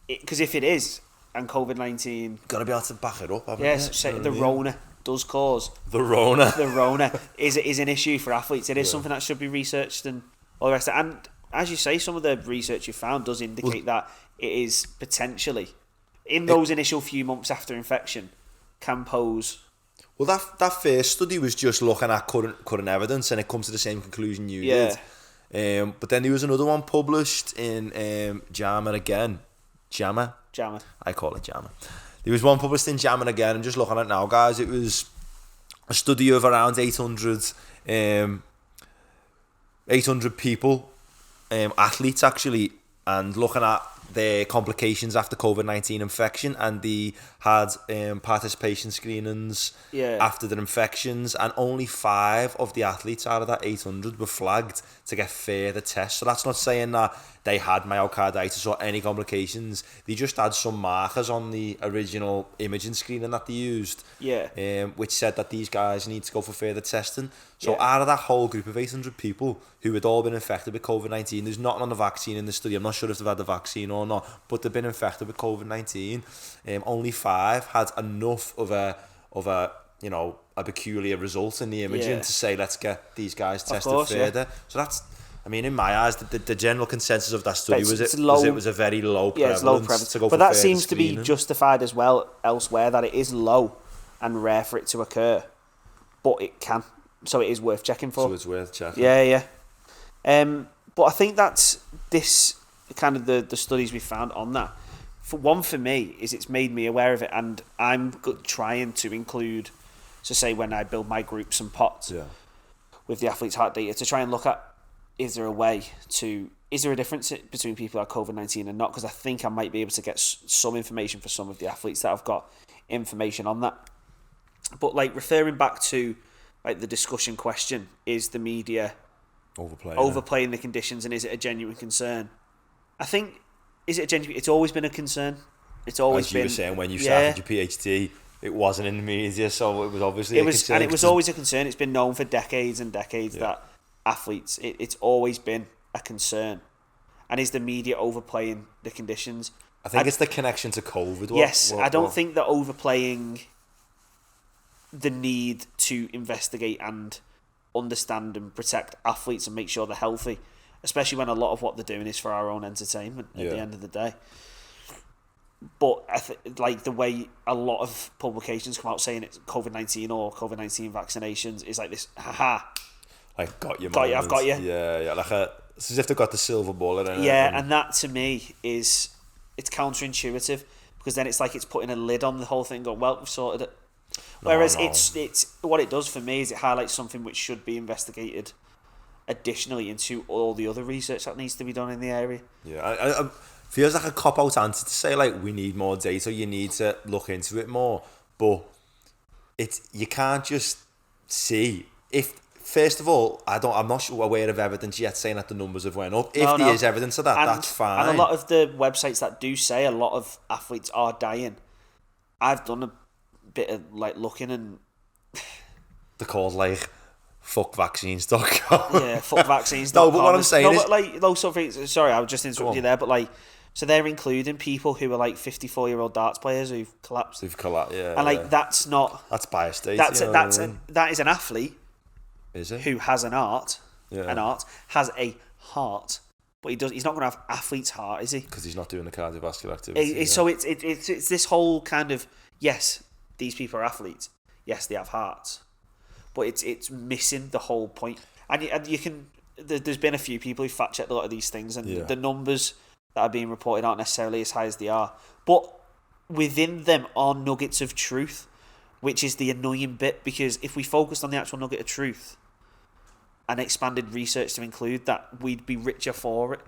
because if it is, and COVID-19, got to be able to back it up. The Rona does cause. The Rona is an issue for athletes. It is something that should be researched and all the rest of it. And as you say, some of the research you found does indicate that it is potentially, in those initial few months after infection, can pose. Well, that first study was just looking at current evidence, and it comes to the same conclusion you did. But then there was another one published in JAMA again. JAMA. I call it JAMA. There was one published in JAMA again. I'm just looking at it now, guys. It was a study of around 800 people, athletes actually, and looking at their complications after COVID-19 infection, and they had participation screenings after their infections, and only 5 of the athletes out of that 800 were flagged to get further tests. So that's not saying that they had myocarditis or any complications. They just had some markers on the original imaging screening that they used, which said that these guys need to go for further testing. So out of that whole group of 800 people who had all been infected with COVID-19, there's nothing on the vaccine in the study. I'm not sure if they've had the vaccine or not, but they've been infected with COVID-19. Only 5 had enough of a peculiar result in the imaging to say, let's get these guys tested further. So that's, I mean, in my eyes, the general consensus of that study was it was a very low prevalence. It's low prevalence. To go but for that seems screening. To be justified as well elsewhere, that it is low and rare for it to occur, but it can. So it is worth checking for. So it's worth checking. Yeah. But I think that's this kind of the studies we found on that. For me, is it's made me aware of it, and I'm trying to include, say when I build my groups and pots with the athlete's heart data, to try and look at, is there a difference between people who have COVID-19 and not? Because I think I might be able to get some information for some of the athletes that have got information on that. But like referring back to like the discussion question, is the media overplaying the conditions, and is it a genuine concern? I think Is it genuine? It's always been a concern. It's always been. As you were saying, when you started your PhD, it wasn't in the media, so it was obviously a concern. And it was always a concern. It's been known for decades and decades that athletes, it's always been a concern. And is the media overplaying the conditions? I think it's the connection to COVID. I don't think they're overplaying the need to investigate and understand and protect athletes and make sure they're healthy, especially when a lot of what they're doing is for our own entertainment at the end of the day. But like the way a lot of publications come out saying it's COVID-19 or COVID-19 vaccinations is like this, like got you, I've got you. Yeah, like it's as if they've got the silver bullet. And that to me it's counterintuitive, because then it's like it's putting a lid on the whole thing. Going, well, we've sorted it. Whereas it's what it does for me is it highlights something which should be investigated additionally into all the other research that needs to be done in the area. I feels like a cop-out answer to say like we need more data, you need to look into it more, but you can't just see if. First of all, I'm not sure aware of evidence yet saying that the numbers have went up. If there is evidence of that, that's fine. And a lot of the websites that do say a lot of athletes are dying, I've done a bit of like looking, and they're called like fuckvaccines.com. Yeah, fuckvaccines.com. No, but what I'm saying is, but like those sort of things. Sorry, I was just interrupting you there, but like, so they're including people who are like 54-year-old darts players who've collapsed. And like that's biased data. That is an athlete. Is it? Who has an art has a heart, but he's not going to have athlete's heart, is he? Because he's not doing the cardiovascular activity. So it's this whole kind of, yes, these people are athletes, yes, they have hearts, but it's missing the whole point. And you can, there's been a few people who fact checked a lot of these things, and the numbers that are being reported aren't necessarily as high as they are, but within them are nuggets of truth, which is the annoying bit, because if we focused on the actual nugget of truth and expanded research to include that, we'd be richer for it.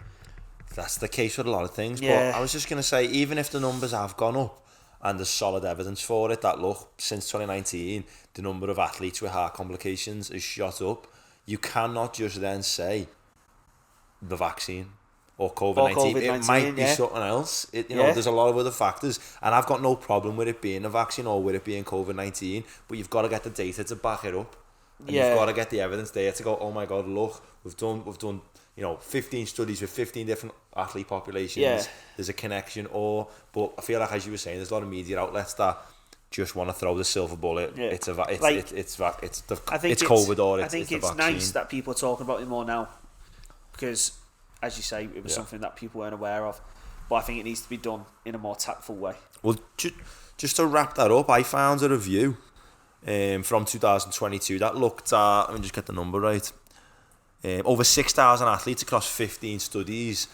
That's the case with a lot of things. But I was just going to say, even if the numbers have gone up and there's solid evidence for it, that look, since 2019, the number of athletes with heart complications has shot up, you cannot just then say the vaccine or COVID-19. It might be something else. There's a lot of other factors, and I've got no problem with it being a vaccine or with it being COVID-19, but you've got to get the data to back it up. And you've got to get the evidence there to go, oh my God, look, we've done 15 studies with 15 different athlete populations. There's a connection. But I feel like, as you were saying, there's a lot of media outlets that just want to throw the silver bullet. It's COVID or it's the vaccine. I think it's nice that people are talking about it more now, because, as you say, it was something that people weren't aware of. But I think it needs to be done in a more tactful way. Well, just to wrap that up, I found a review from 2022 that looked at, let me just get the number right, over 6,000 athletes across 15 studies,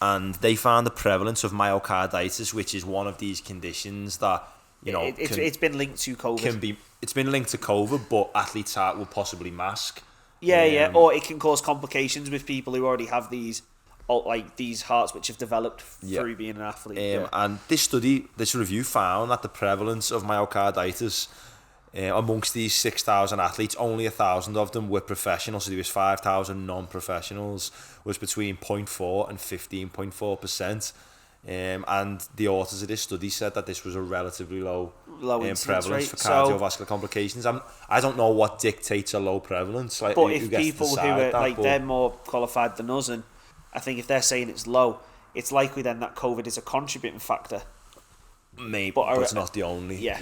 and they found the prevalence of myocarditis, which is one of these conditions that it's been linked to COVID. It's been linked to COVID, but athletes' heart will possibly mask. Or it can cause complications with people who already have these hearts which have developed through being an athlete. And this review found that the prevalence of myocarditis amongst these 6,000 athletes, only 1,000 of them were professionals, so there was 5,000 non-professionals, was between 0.4 and 15.4%. And the authors of this study said that this was a relatively low prevalence for cardiovascular complications. I don't know what dictates a low prevalence. Like, but if people who are they're more qualified than us, and I think if they're saying it's low, it's likely then that COVID is a contributing factor. Maybe, but it's not the only.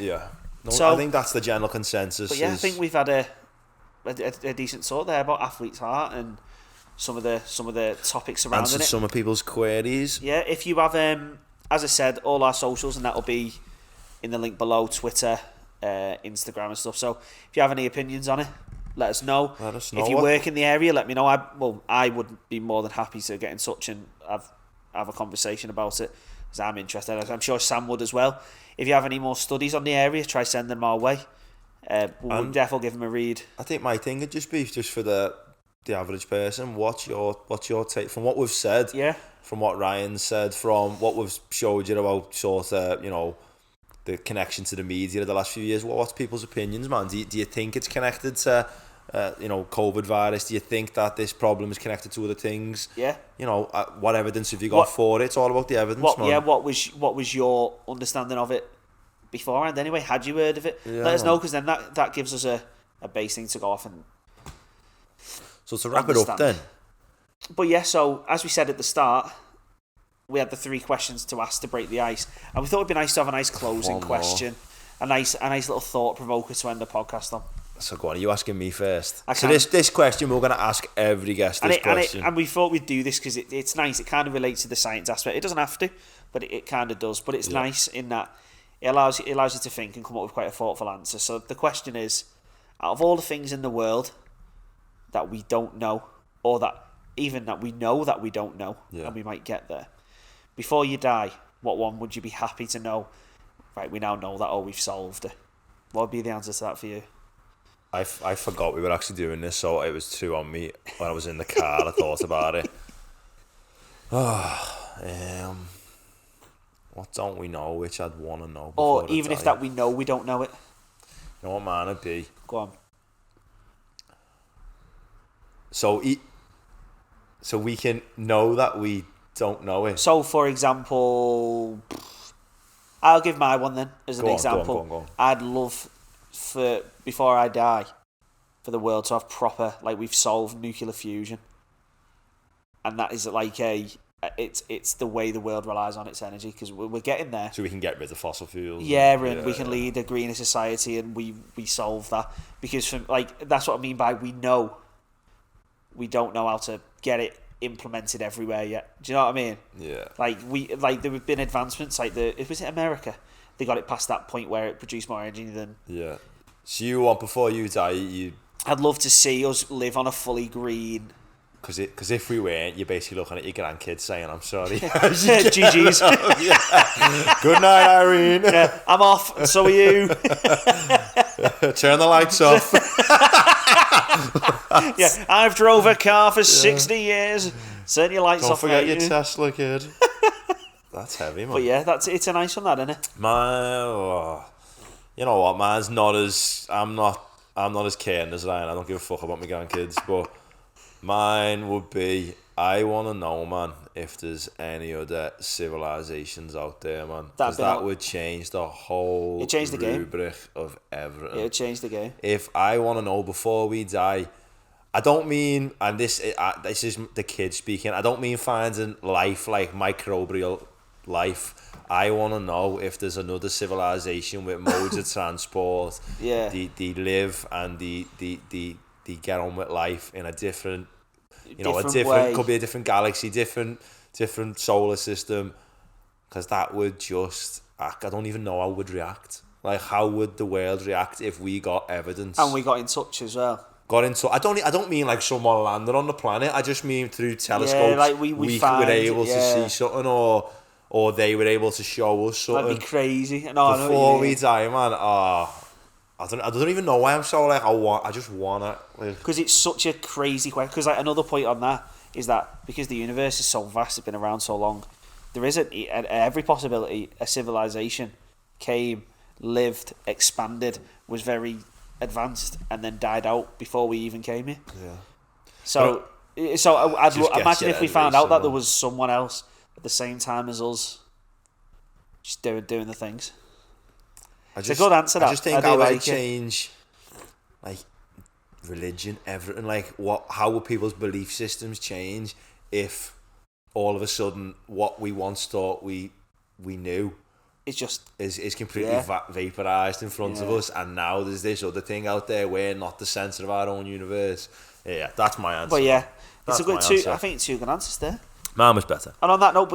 No, so, I think that's the general consensus. But I think we've had a decent thought there about athlete's heart and some of the topics surrounding answered it. Some of people's queries. Yeah, if you have, as I said, all our socials, and that'll be in the link below, Twitter, Instagram and stuff. So if you have any opinions on it, let us know. If you work in the area, let me know. I would be more than happy to get in touch and have a conversation about it, because I'm interested. I'm sure Sam would as well. If you have any more studies on the area, try send them our way. We'll definitely give them a read. I think my thing would just be just for the average person. What's your take from what we've said? From what Ryan said, from what we've showed you about sort of the connection to the media the last few years. What's people's opinions, man? Do you think it's connected to COVID virus? Do you think that this problem is connected to other things? Yeah. What evidence have you got for it? It's all about the evidence, man. Yeah, what was your understanding of it beforehand anyway? Had you heard of it? Yeah, Let us know, because then that gives us a base thing to go off and so to wrap it up then. But yeah, so as we said at the start, we had the 3 questions to ask to break the ice, and we thought it'd be nice to have a nice closing question, a nice little thought provoker to end the podcast on. So go on, are you asking me first? So this question we're going to ask every guest question. And we thought we'd do this because it's nice. It kind of relates to the science aspect. It doesn't have to, but it kind of does. But it's nice in that it allows you to think and come up with quite a thoughtful answer. So the question is, out of all the things in the world that we don't know, or that even that we know that we don't know, and we might get there, before you die, what one would you be happy to know? Right, we now know that, we've solved it. What would be the answer to that for you? I forgot we were actually doing this, so it was too on me when I was in the car. I thought about it. What don't we know, which I'd want to know? Or even if that we know, we don't know it. You know what mine would be? Go on. So we can know that we don't know it. So, for example, I'll give my one then as an example. Go on. I'd love for, before I die, for the world to have proper, like, we've solved nuclear fusion, and that is like it's the way the world relies on its energy, because we're getting there. So we can get rid of fossil fuels. And we can lead a greener society, and we solve that, because that's what I mean by we know. We don't know how to get it implemented everywhere yet. Do you know what I mean? Yeah. There have been advancements, was it America? They got it past that point where it produced more energy than. Yeah. So you want, before you die, I'd love to see us live on a fully green. Because if we weren't, you're basically looking at your grandkids saying, "I'm sorry." GG's. Good night, Irene. Yeah, I'm off. So are you. Turn the lights off. Yeah, I've drove a car for 60 years. Turn your lights off. Don't forget your Tesla, kid. That's heavy, man. But yeah, it's a nice one, that, isn't it? You know what, man? I'm not as caring as Ryan. I don't give a fuck about my grandkids, but mine would be, I want to know, man, if there's any other civilizations out there, man. Because that would change the whole rubric of everything. It would change the game. If I want to know before we die, I don't mean, and this is the kid speaking, I don't mean finding life, like microbial life. I want to know if there's another civilization with modes of transport. Yeah. They live and they get on with life in a different, way. Could be a different galaxy, different solar system. Because that would just, I don't even know how it would react. Like, how would the world react if we got evidence? And we got in touch as well. I don't mean like someone landed on the planet. I just mean through telescopes. Yeah, like we were able to see something, or they were able to show us something. That'd be crazy. Before we die, man. I don't even know why I'm so like I just want it. Because it's such a crazy question. Because another point on that is that because the universe is so vast, it's been around so long, there is every possibility a civilization came, lived, expanded, was very advanced, and then died out before we even came here. Yeah. So I'd imagine if we found out that there was someone else at the same time as us, just doing the things. It's a good answer. I just think I would change, like, religion, everything. Like, how would people's belief systems change if all of a sudden what we once thought we knew is completely vaporized in front of us, and now there's this other thing out there. We're not the center of our own universe. Yeah, that's my answer. But yeah, it's a good two. I think 2 good answers there. Mine was better. And on that note,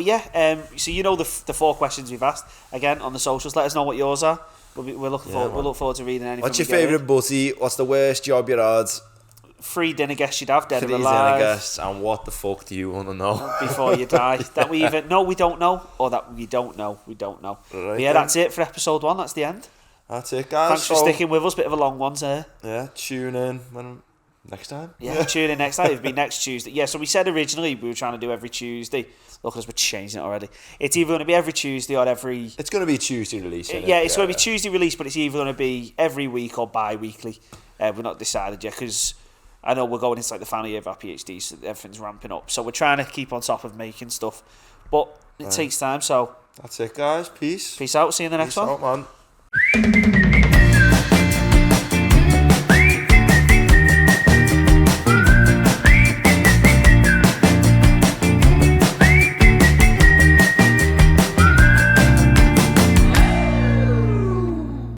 so the 4 questions we've asked again on the socials. Let us know what yours are. We're looking forward. We'll look forward to reading anything. What's your favourite butty? What's the worst job you had? 3 dinner guests you'd have, dead or 3 alive. dinner guests, and what the fuck do you want to know before you die? That we either know we don't know, or that we don't know we don't know. Right, yeah, that's it for episode 1. That's the end. That's it, guys. Thanks for sticking with us. Bit of a long one, sir. Yeah, tune in next time. Yeah, tune in next time. It'll be next Tuesday. Yeah, so we said originally we were trying to do every Tuesday. Look, as we're changing it already. It's either going to be every Tuesday or every. It's going to be Tuesday release. It's going to be Tuesday release, but it's either going to be every week or bi-weekly. We're not decided yet because I know we're going into like the final year of our PhD, so everything's ramping up. So we're trying to keep on top of making stuff, but it takes time. So that's it, guys. Peace. Peace out. See you in the next one. Peace out, man.